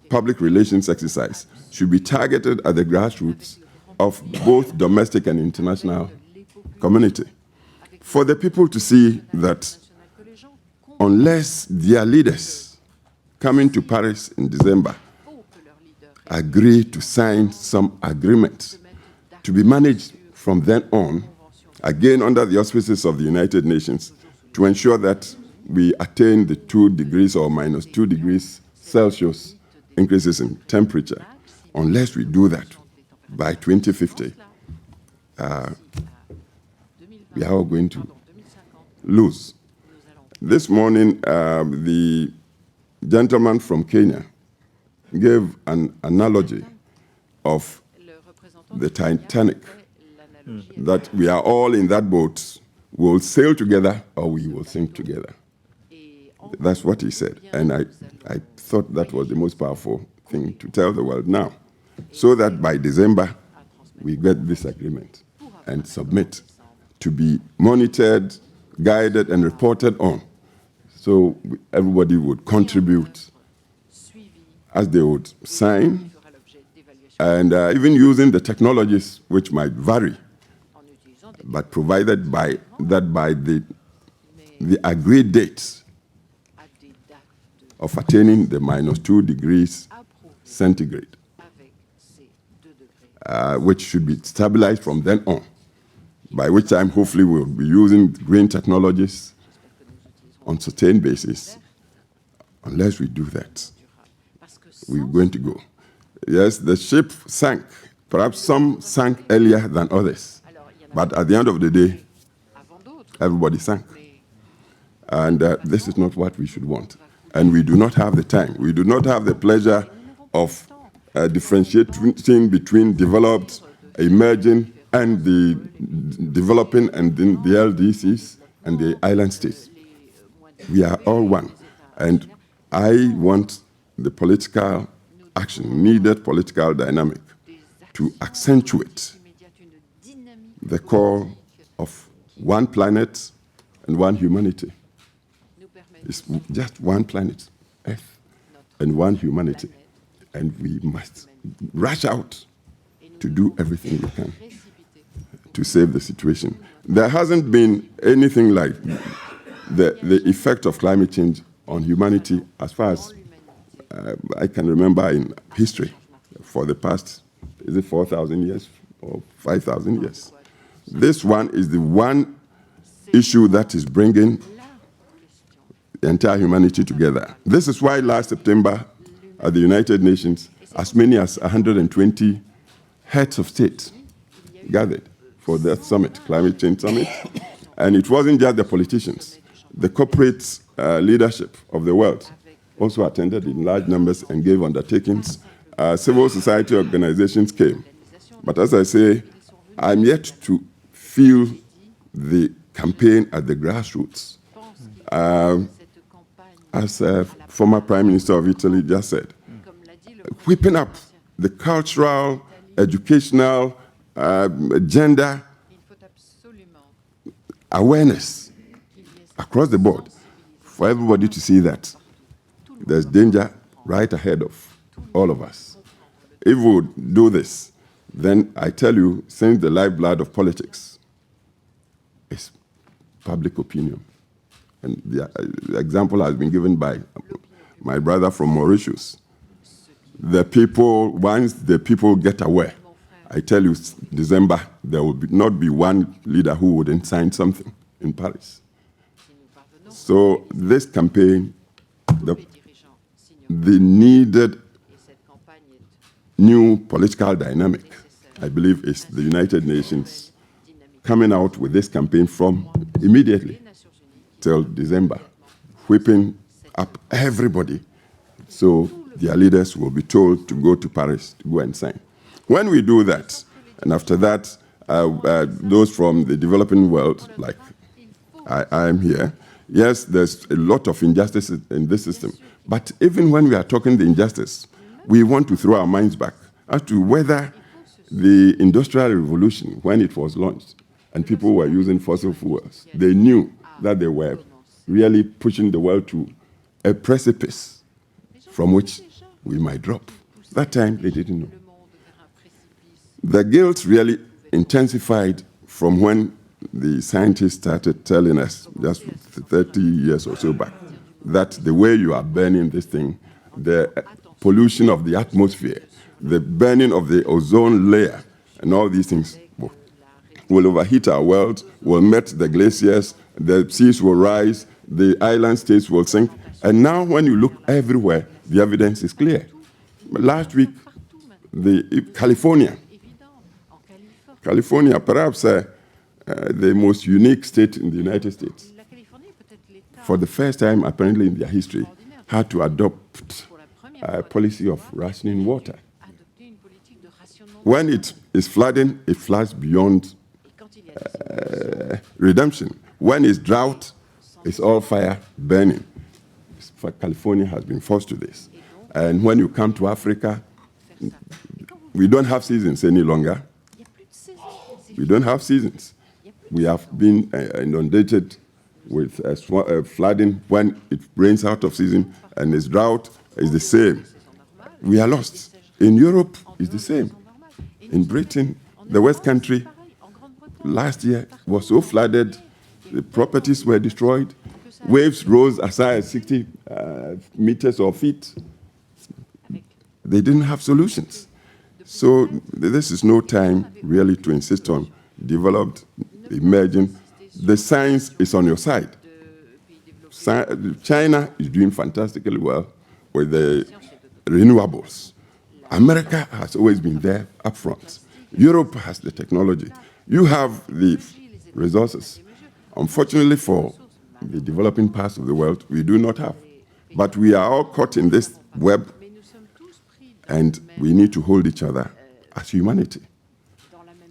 public relations exercise should be targeted at the grassroots of both domestic and international community. For the people to see that unless their leaders coming to Paris in December agree to sign some agreement to be managed from then on, again under the auspices of the United Nations, to ensure that we attain the 2 degrees or minus 2 degrees Celsius increases in temperature. Unless we do that by 2050, we are all going to lose. This morning, the gentleman from Kenya gave an analogy of the Titanic, that we are all in that boat, we'll sail together or we will sink together. That's what he said. And I thought that was the most powerful thing to tell the world now, so that by December, we get this agreement and submit to be monitored, guided, and reported on. So everybody would contribute as they would sign and even using the technologies which might vary, but provided by the agreed dates of attaining the -2 degrees centigrade, which should be stabilized from then on, by which time hopefully we'll be using green technologies on sustained basis. Unless we do that, we're going to go. Yes, the ship sank. Perhaps some sank earlier than others. But at the end of the day, everybody sank. And this is not what we should want. And we do not have the time. We do not have the pleasure of differentiating between developed, emerging, and the developing, and then the LDCs and the island states. We are all one. And I want the political action, needed political dynamic, to accentuate the call of one planet and one humanity. It's just one planet, Earth, and one humanity. And we must rush out to do everything we can to save the situation. There hasn't been anything like the effect of climate change on humanity as far as I can remember in history for the past, is it 4,000 years or 5,000 years? This one is the one issue that is bringing the entire humanity together. This is why last September at the United Nations, as many as 120 heads of state gathered for that summit, climate change summit. And it wasn't just the politicians. The corporate leadership of the world also attended in large numbers and gave undertakings. Civil society organizations came. But as I say, I'm yet to feel the campaign at the grassroots. As a former Prime Minister of Italy just said, whipping up the cultural, educational, gender awareness across the board for everybody to see that there's danger right ahead of all of us. If we would do this, then I tell you, since the lifeblood of politics is public opinion. And the example has been given by my brother from Mauritius. The people, once the people get aware, I tell you, December, there will not be one leader who wouldn't sign something in Paris. So this campaign, the needed new political dynamic, I believe, is the United Nations coming out with this campaign from immediately till December, whipping up everybody so their leaders will be told to go to Paris to go and sign. When we do that, and after that, those from the developing world, like I am here, yes, there's a lot of injustice in this system. But even when we are talking the injustice, we want to throw our minds back as to whether the Industrial Revolution, when it was launched, and people were using fossil fuels, they knew that they were really pushing the world to a precipice from which we might drop. That time, they didn't know. The guilt really intensified from when the scientists started telling us, just 30 years or so back, that the way you are burning this thing, the pollution of the atmosphere, the burning of the ozone layer, and all these things will overheat our world, will melt the glaciers, the seas will rise, the island states will sink. And now when you look everywhere, the evidence is clear. Last week, California, perhaps the most unique state in the United States, for the first time apparently in their history, had to adopt a policy of rationing water. When it is flooding, it floods beyond redemption. When it's drought, it's all fire burning. California has been forced to this. And when you come to Africa, we don't have seasons any longer. We don't have seasons. We have been inundated with flooding when it rains out of season, and its drought is the same. We are lost. In Europe, it's the same. In Britain, the West Country, last year was so flooded, the properties were destroyed, waves rose as high as 60 meters or feet. They didn't have solutions. So this is no time really to insist on developed, emerging. The science is on your side. China is doing fantastically well with the renewables. America has always been there up front. Europe has the technology. You have the resources. Unfortunately for the developing parts of the world, we do not have. But we are all caught in this web, and we need to hold each other as humanity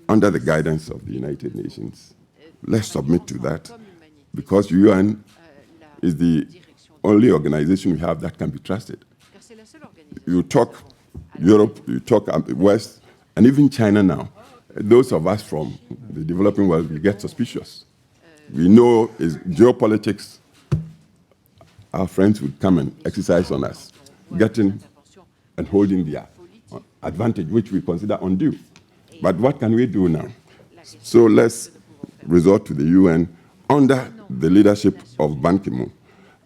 under the guidance of the United Nations. Let's submit to that, because UN is the only organization we have that can be trusted. You talk Europe, you talk West, and even China now. Those of us from the developing world, we get suspicious. We know is geopolitics. Our friends would come and exercise on us, getting and holding their advantage, which we consider undue. But what can we do now? So let's resort to the UN under the leadership of Ban Ki-moon.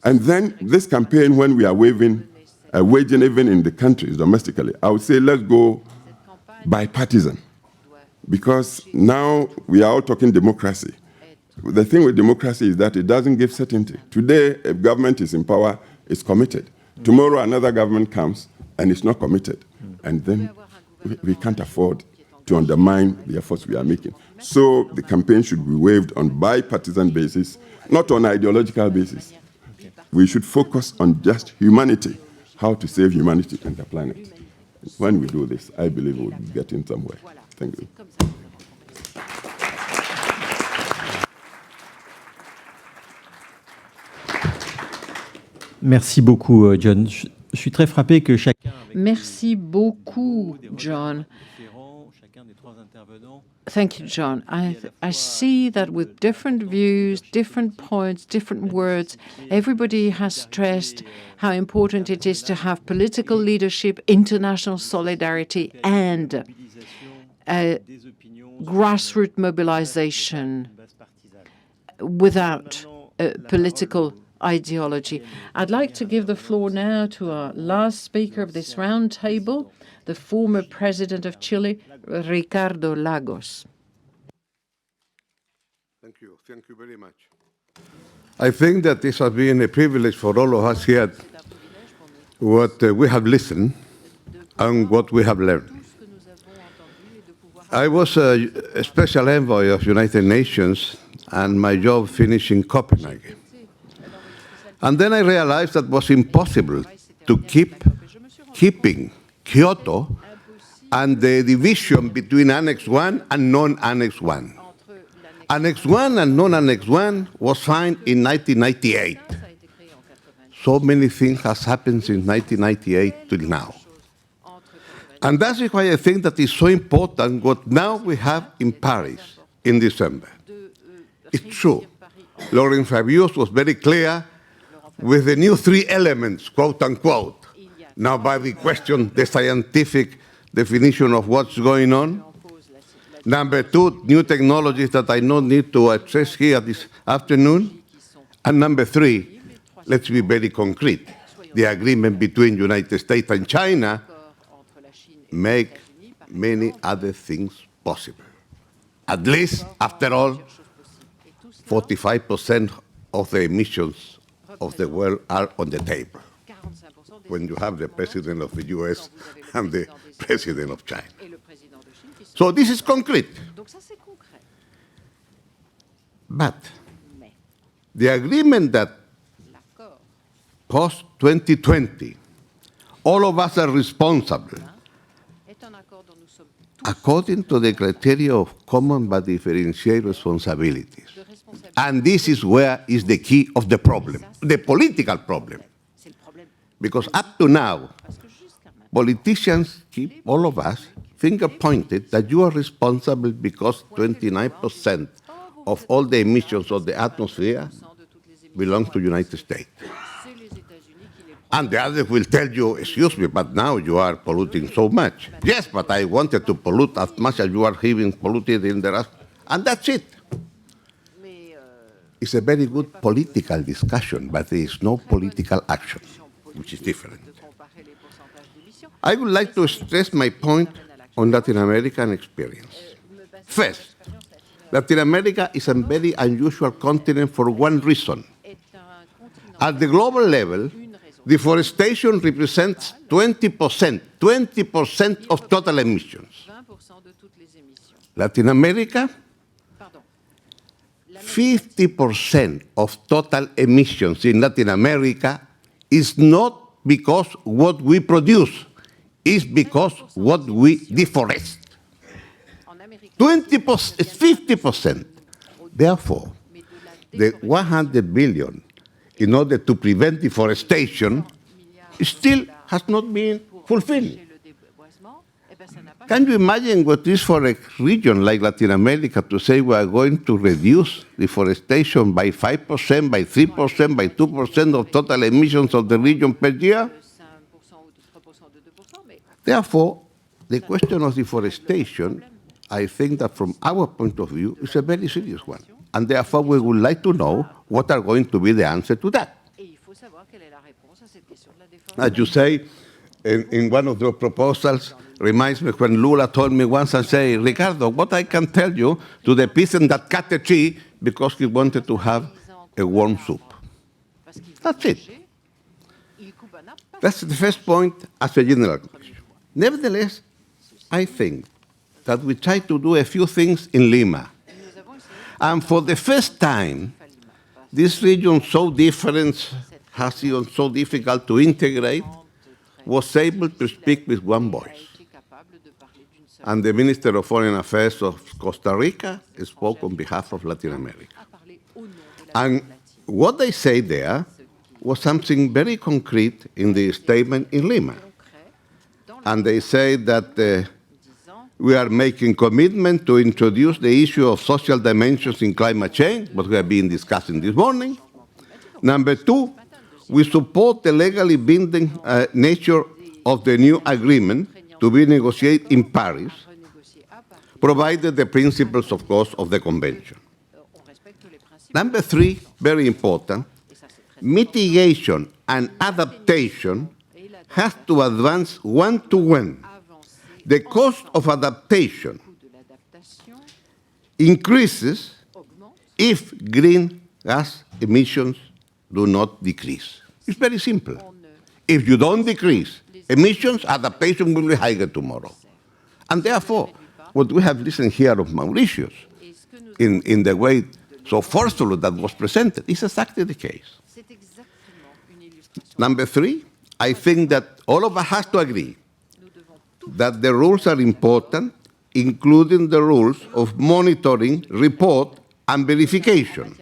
And then this campaign, when we are waging even in the countries domestically, I would say let's go bipartisan, because now we are all talking democracy. The thing with democracy is that it doesn't give certainty. Today, a government is in power, is committed. Tomorrow, another government comes and it's not committed. And then we can't afford to undermine the efforts we are making. So the campaign should be waged on bipartisan basis, not on ideological basis. We should focus on just humanity, how to save humanity and the planet. When we do this, I believe we'll be getting somewhere. Thank you. Merci beaucoup, John. Je suis très frappé que chacun... Merci beaucoup, John. Thank you, John. I see that with different views, different points, different words, everybody has stressed how important it is to have political leadership, international solidarity, and grassroots mobilization without political ideology. I'd like to give the floor now to our last speaker of this round table, the former president of Chile, Ricardo Lagos. Thank you. Thank you very much. I think that this has been a privilege for all of us here, what we have listened and what we have learned. I was a special envoy of United Nations, and my job finished in Copenhagen. And then I realized that it was impossible to keeping Kyoto and the division between Annex 1 and non-Annex 1. Annex 1 and non-Annex 1 was signed in 1998. So many things have happened since 1998 till now. And that's why I think that it's so important what now we have in Paris in December. It's true. Laurent Fabius was very clear with the new three elements, quote unquote. Now, by the question, the scientific definition of what's going on. Number two, new technologies that I don't need to address here this afternoon. And number three, let's be very concrete. The agreement between United States and China make many other things possible. At least, after all, 45% of the emissions of the world are on the table when you have the president of the US and the president of China. So this is concrete. But the agreement that post-2020, all of us are responsible according to the criteria of common but differentiated responsibilities. And this is where is the key of the problem, the political problem. Because up to now, politicians keep all of us finger-pointed that you are responsible because 29% of all the emissions of the atmosphere belong to the United States. And the others will tell you, excuse me, but now you are polluting so much. Yes, but I wanted to pollute as much as you are having polluted in the rest. And that's it. It's a very good political discussion, but there is no political action, which is different. I would like to stress my point on Latin American experience. First, Latin America is a very unusual continent for one reason. At the global level, deforestation represents 20% of total emissions. Latin America, 50% of total emissions in Latin America is not because what we produce, it's because what we deforest. 50%. Therefore, the 100 billion in order to prevent deforestation still has not been fulfilled. Can you imagine what it is for a region like Latin America to say we are going to reduce deforestation by 5%, by 3%, by 2% of total emissions of the region per year? Therefore, the question of deforestation, I think that from our point of view, is a very serious one. And therefore, we would like to know what are going to be the answer to that. As you say, in one of the proposals, reminds me when Lula told me once and say, Ricardo, what I can tell you to the peasant that cut the tree because he wanted to have a warm soup. That's it. That's the first point as a general question. Nevertheless, I think that we try to do a few things in Lima. And for the first time, this region so different, has been so difficult to integrate, was able to speak with one voice. And the Minister of Foreign Affairs of Costa Rica spoke on behalf of Latin America. And what they say there was something very concrete in the statement in Lima. And they say that we are making commitment to introduce the issue of social dimensions in climate change, what we have been discussing this morning. Number two, we support the legally binding nature of the new agreement to be negotiated in Paris, provided the principles, of course, of the Convention. Number three, very important, mitigation and adaptation has to advance one-to-one. The cost of adaptation increases if greenhouse emissions do not decrease. It's very simple. If you don't decrease emissions, adaptation will be higher tomorrow. And therefore, what we have listened here of Mauritius, in the way so forcefully that was presented, is exactly the case. Number three, I think that all of us have to agree that the rules are important, including the rules of monitoring, report, and verification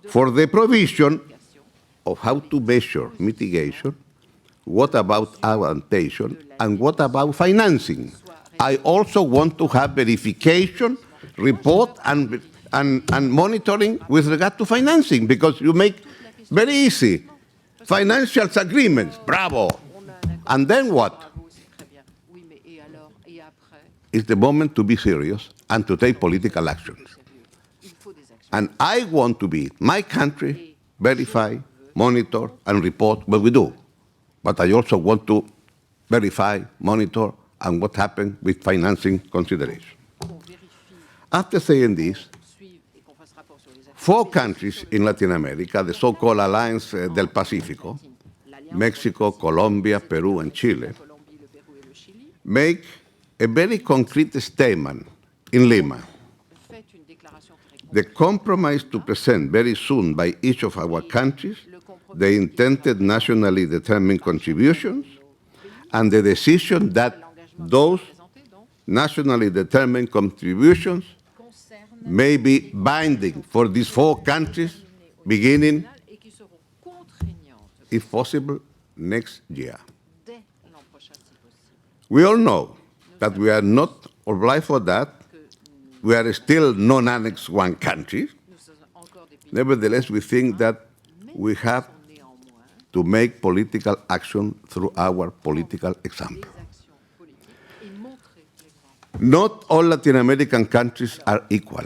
for the provision of how to measure mitigation, what about adaptation, and what about financing. I also want to have verification, report, and monitoring with regard to financing, because you make very easy financial agreements, bravo. And then what? It's the moment to be serious and to take political actions. And I want to be, my country, verify, monitor, and report what we do. But I also want to verify, monitor, and what happened with financing consideration. After saying this, 4 countries in Latin America, the so-called Alliance del Pacifico, Mexico, Colombia, Peru, and Chile, make a very concrete statement in Lima. The compromise to present very soon by each of our countries the intended nationally determined contributions and the decision that those nationally determined contributions may be binding for these 4 countries beginning, if possible, next year. We all know that we are not obliged for that. We are still non-Annex 1 country. Nevertheless, we think that we have to make political action through our political example. Not all Latin American countries are equal.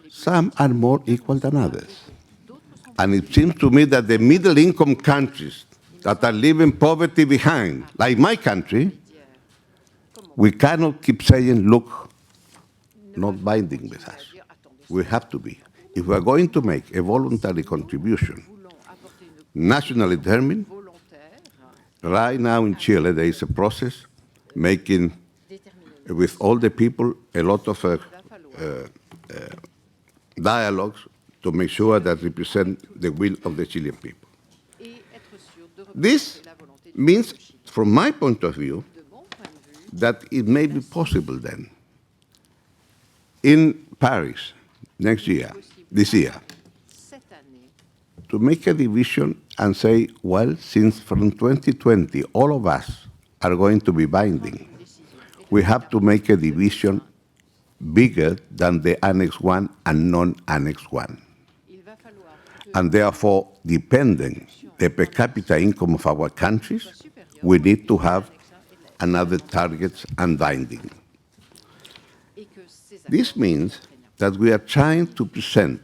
Some are more equal than others. And it seems to me that the middle-income countries that are leaving poverty behind, like my country, we cannot keep saying, look, not binding with us. We have to be. If we are going to make a voluntary contribution, nationally determined, right now in Chile there is a process making, with all the people, a lot of dialogues to make sure that represent the will of the Chilean people. This means, from my point of view, that it may be possible then, in Paris this year, to make a division and say, well, since from 2020 all of us are going to be binding, we have to make a division bigger than the Annex 1 and non-Annex 1. And therefore, depending the per capita income of our countries, we need to have another targets and binding. This means that we are trying to present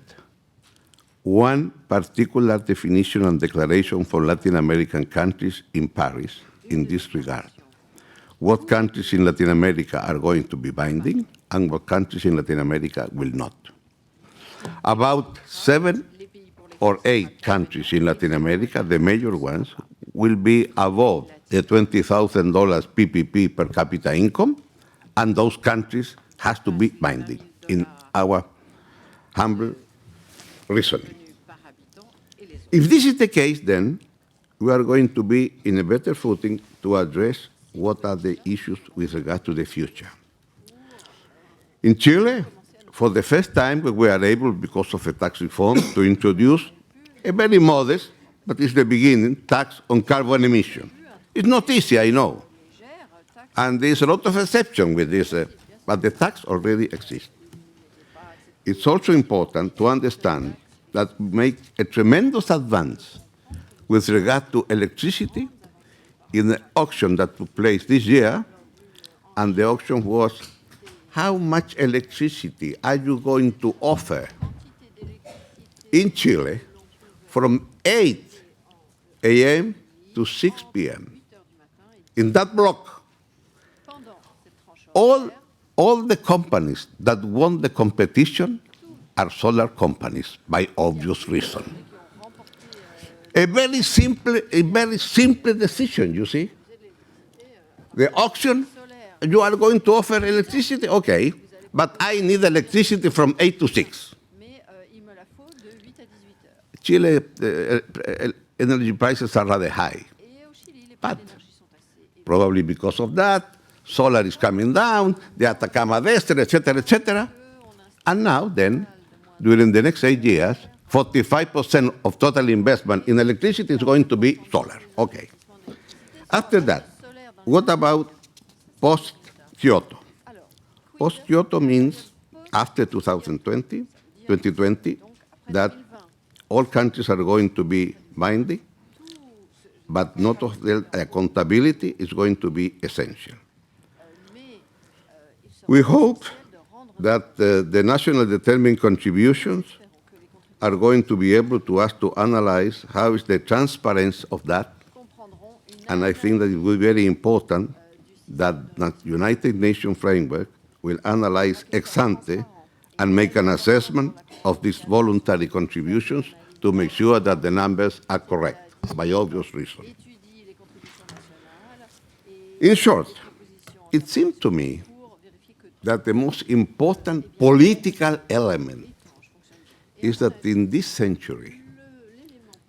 one particular definition and declaration for Latin American countries in Paris in this regard. What countries in Latin America are going to be binding and what countries in Latin America will not. About 7 or 8 countries in Latin America, the major ones, will be above the $20,000 PPP per capita income, and those countries has to be binding in our humble reasoning. If this is the case, then we are going to be in a better footing to address what are the issues with regard to the future. In Chile, for the first time, we are able, because of a tax reform, to introduce a very modest, but it's the beginning, tax on carbon emission. It's not easy, I know. And there's a lot of exception with this, but the tax already exists. It's also important to understand that we make a tremendous advance with regard to electricity in the auction that took place this year, and the auction was, how much electricity are you going to offer in Chile from 8 a.m. to 6 p.m. In that block? All the companies that won the competition are solar companies, by obvious reason. A very simple decision, you see. The auction, you are going to offer electricity? Okay, but I need electricity from 8 to 6. Chile energy prices are rather high. But probably because of that, solar is coming down, the Atacama Desert, etc. And now then, during the next 8 years, 45% of total investment in electricity is going to be solar. Okay. After that, what about post-Kyoto? Post-Kyoto means after 2020, that all countries are going to be binding, but not of the accountability is going to be essential. We hope that the national determined contributions are going to be able to us to analyze how is the transparency of that. And I think that it will be very important that the United Nations framework will analyze ex ante and make an assessment of these voluntary contributions to make sure that the numbers are correct, by obvious reason. In short, it seemed to me that the most important political element is that in this century,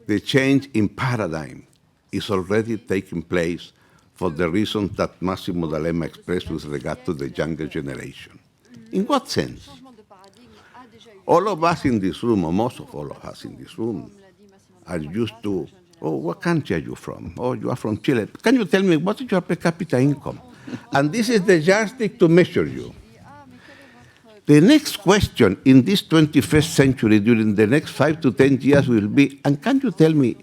the change in paradigm is already taking place for the reasons that Massimo expressed with regard to the younger generation. In what sense? All of us in this room, or most of all of us in this room, are used to, oh, what country are you from? Oh, you are from Chile. Can you tell me what is your per capita income? And this is the yardstick to measure you. The next question in this 21st century, during the next 5 to 10 years, will be, and can you tell me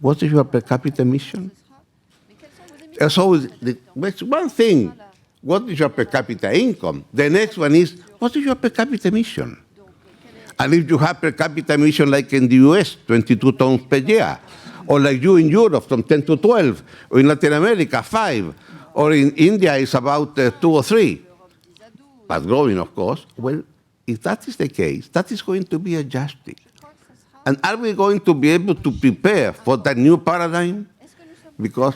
what is your per capita emission? So it's one thing, what is your per capita income? The next one is, what is your per capita emission? And if you have per capita emission like in the US, 22 tons per year, or like you in Europe from 10 to 12, or in Latin America, 5, or in India it's about 2 or 3, but growing, of course, well, if that is the case, that is going to be adjusted. And are we going to be able to prepare for that new paradigm? Because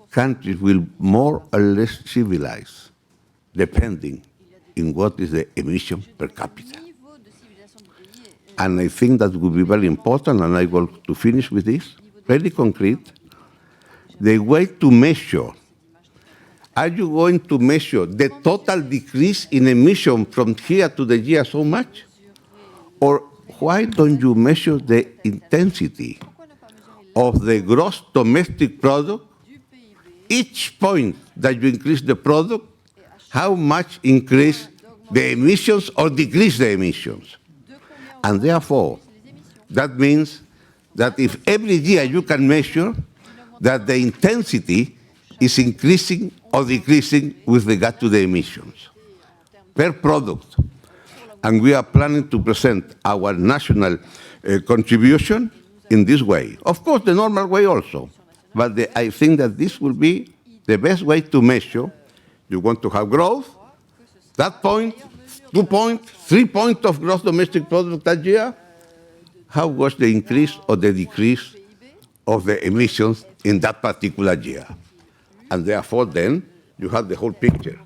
countries will more or less civilize, depending on what is the emission per capita. And I think that would be very important, and I want to finish with this, very concrete. The way to measure, are you going to measure the total decrease in emission from here to the year so much? Or why don't you measure the intensity of the gross domestic product? Each point that you increase the product, how much increase the emissions or decrease the emissions? And therefore, that means that if every year you can measure that the intensity is increasing or decreasing with regard to the emissions per product. And we are planning to present our national contribution in this way. Of course, the normal way also. But I think that this will be the best way to measure. You want to have growth, that point, 2 points, 3 points of gross domestic product that year, how was the increase or the decrease of the emissions in that particular year? And therefore, then, you have the whole picture.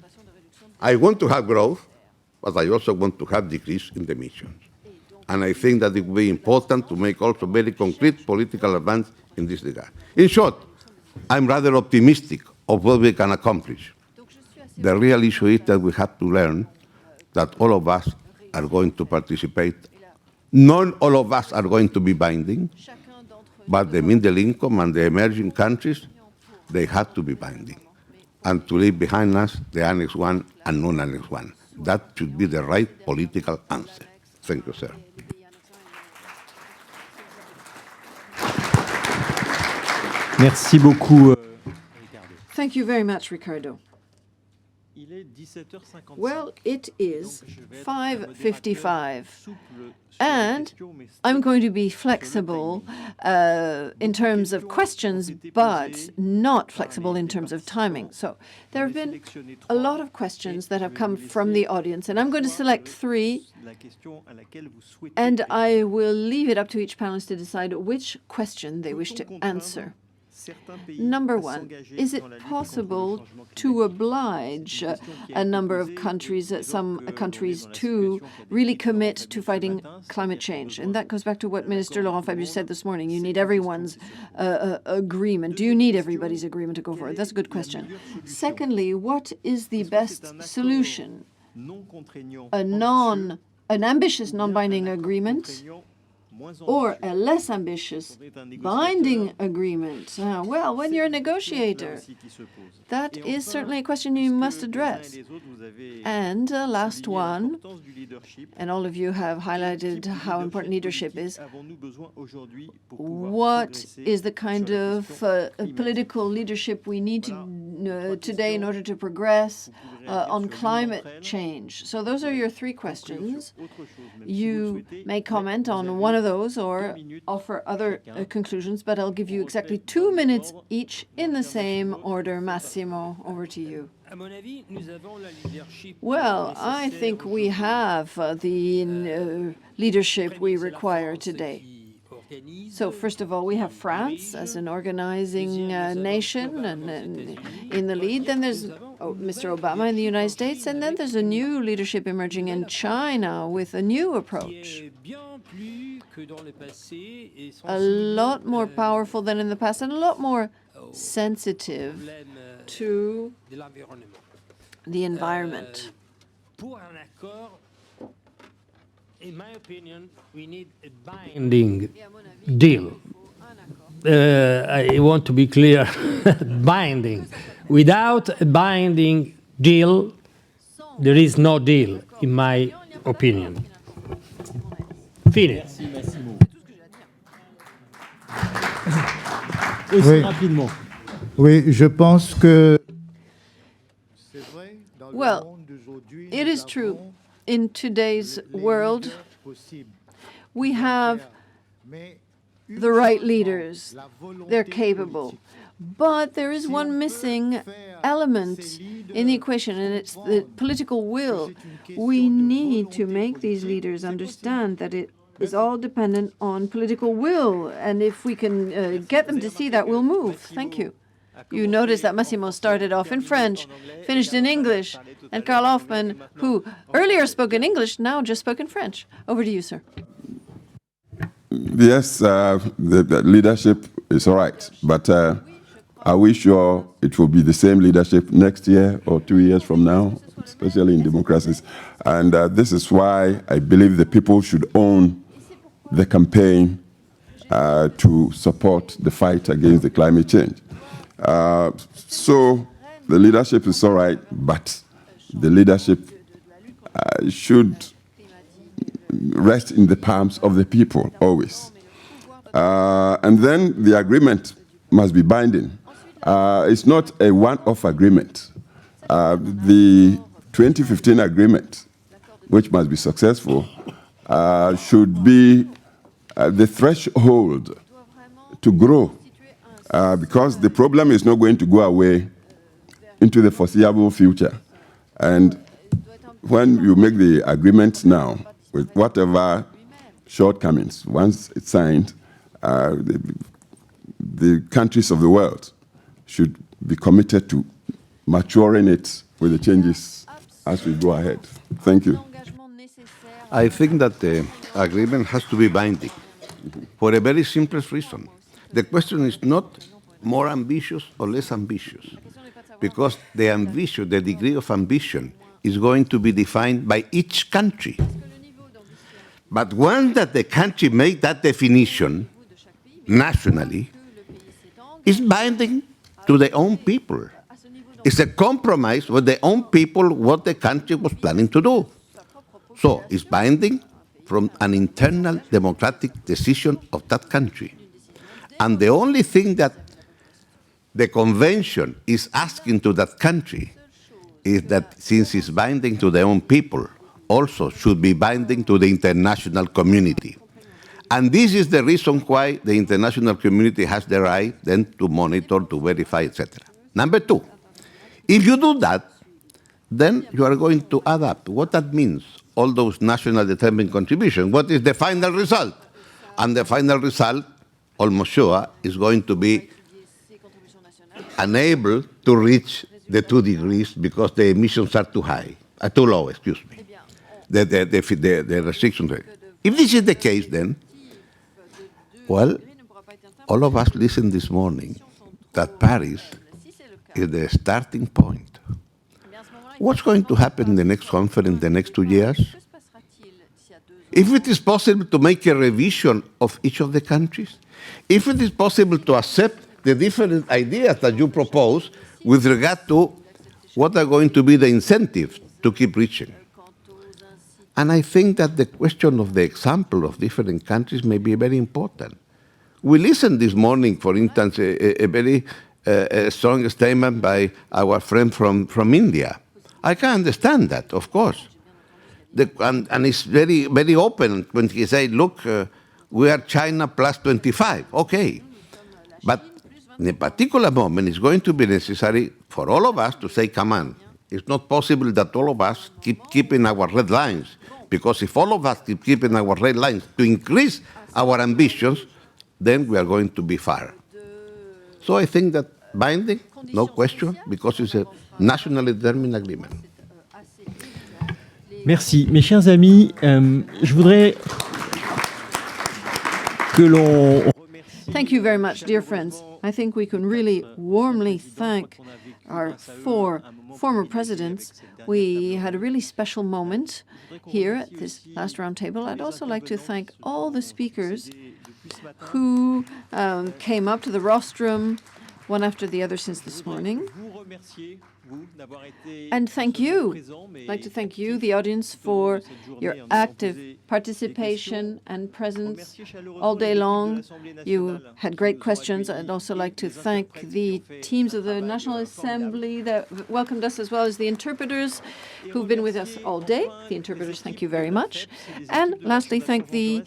I want to have growth, but I also want to have decrease in the emissions. And I think that it will be important to make also very concrete political advance in this regard. In short, I'm rather optimistic of what we can accomplish. The real issue is that we have to learn that all of us are going to participate. Not all of us are going to be binding, but the middle income and the emerging countries, they have to be binding. And to leave behind us the Annex 1 and non-Annex 1. That should be the right political answer. Thank you, sir. Merci beaucoup, Ricardo. Thank you very much, Ricardo. Well, it is 5:55, and I'm going to be flexible in terms of questions, but not flexible in terms of timing. So there have been a lot of questions that have come from the audience, and I'm going to select 3, and I will leave it up to each panelist to decide which question they wish to answer. Number 1, is it possible to oblige a number of countries, some countries, to really commit to fighting climate change? And that goes back to what Minister Laurent Fabius said this morning. You need everyone's agreement. Do you need everybody's agreement to go forward? That's a good question. Secondly, what is the best solution? An ambitious non-binding agreement, or a less ambitious binding agreement? Well, when you're a negotiator, that is certainly a question you must address. And last one, and all of you have highlighted how important leadership is. What is the kind of political leadership we need today in order to progress on climate change? So those are your 3 questions. You may comment on one of those or offer other conclusions, but I'll give you exactly 2 minutes each in the same order. Massimo, over to you. Well, I think we have the leadership we require today. So first of all, we have France as an organizing nation and in the lead. Then there's Mr. Obama in the United States, and then there's a new leadership emerging in China with a new approach. A lot more powerful than in the past and a lot more sensitive to the environment. In my opinion, we need a binding deal. I want to be clear, binding. Without a binding deal, there is no deal, in my opinion. Fine. aussi Oui. rapidement. Oui, je pense que... Well, it is true. In today's world, we have the right leaders. They're capable. But there is one missing element in the equation, and it's the political will. We need to make these leaders understand that it is all dependent on political will. And if we can get them to see that, we'll move. Thank you. You notice that Massimo started off in French, finished in English, and Karl OFFMANN, who earlier spoke in English, now just spoke in French. Over to you, sir. Yes, the leadership is all right, but are we sure it will be the same leadership next year or 2 years from now, especially in democracies? And this is why I believe the people should own the campaign to support the fight against the climate change. So the leadership is all right, but the leadership should rest in the palms of the people always. And then the agreement must be binding. It's not a one-off agreement. The 2015 agreement, which must be successful, should be the threshold to grow, because the problem is not going to go away into the foreseeable future. And when you make the agreement now, with whatever shortcomings, once it's signed, the countries of the world should be committed to maturing it with the changes as we go ahead. Thank you. I think that the agreement has to be binding for a very simple reason. The question is not more ambitious or less ambitious, because the ambition, the degree of ambition, is going to be defined by each country. But once that the country make that definition nationally, it's binding to their own people. It's a compromise with their own people what the country was planning to do. So it's binding from an internal democratic decision of that country. And the only thing that the convention is asking to that country is that since it's binding to their own people, also should be binding to the international community. And this is the reason why the international community has the right then to monitor, to verify, etc. Number two, if you do that, then you are going to add up what that means, all those national determined contributions. What is the final result? And the final result, almost sure, is going to be unable to reach the 2 degrees because the emissions are too high, too low, excuse me, the restrictions. If this is the case, then, well, all of us listened this morning that Paris is the starting point. What's going to happen in the next conference, the next 2 years? If it is possible to make a revision of each of the countries, if it is possible to accept the different ideas that you propose with regard to what are going to be the incentives to keep reaching. And I think that the question of the example of different countries may be very important. We listened this morning, for instance, a very strong statement by our friend from India. I can understand that, of course. And it's very, very open when he said, look, we are China plus 25. Okay. But in a particular moment, it's going to be necessary for all of us to say, come on, it's not possible that all of us keep keeping our red lines, because if all of us keep keeping our red lines to increase our ambitions, then we are going to be far. So I think that binding, no question, because it's a nationally determined agreement. Merci. Mes chers amis, je voudrais que l'on... Thank you very much, dear friends. I think we can really warmly thank our 4 former presidents. We had a really special moment here at this last round table. I'd also like to thank all the speakers who came up to the rostrum one after the other since this morning. And thank you. I'd like to thank you, the audience, for your active participation and presence all day long. You had great questions. I'd also like to thank the teams of the National Assembly that welcomed us, as well as the interpreters who've been with us all day. The interpreters, thank you very much. And lastly, thank the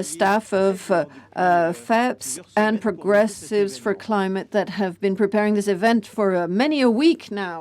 staff of FEPS and Progressives for Climate that have been preparing this event for many a week now.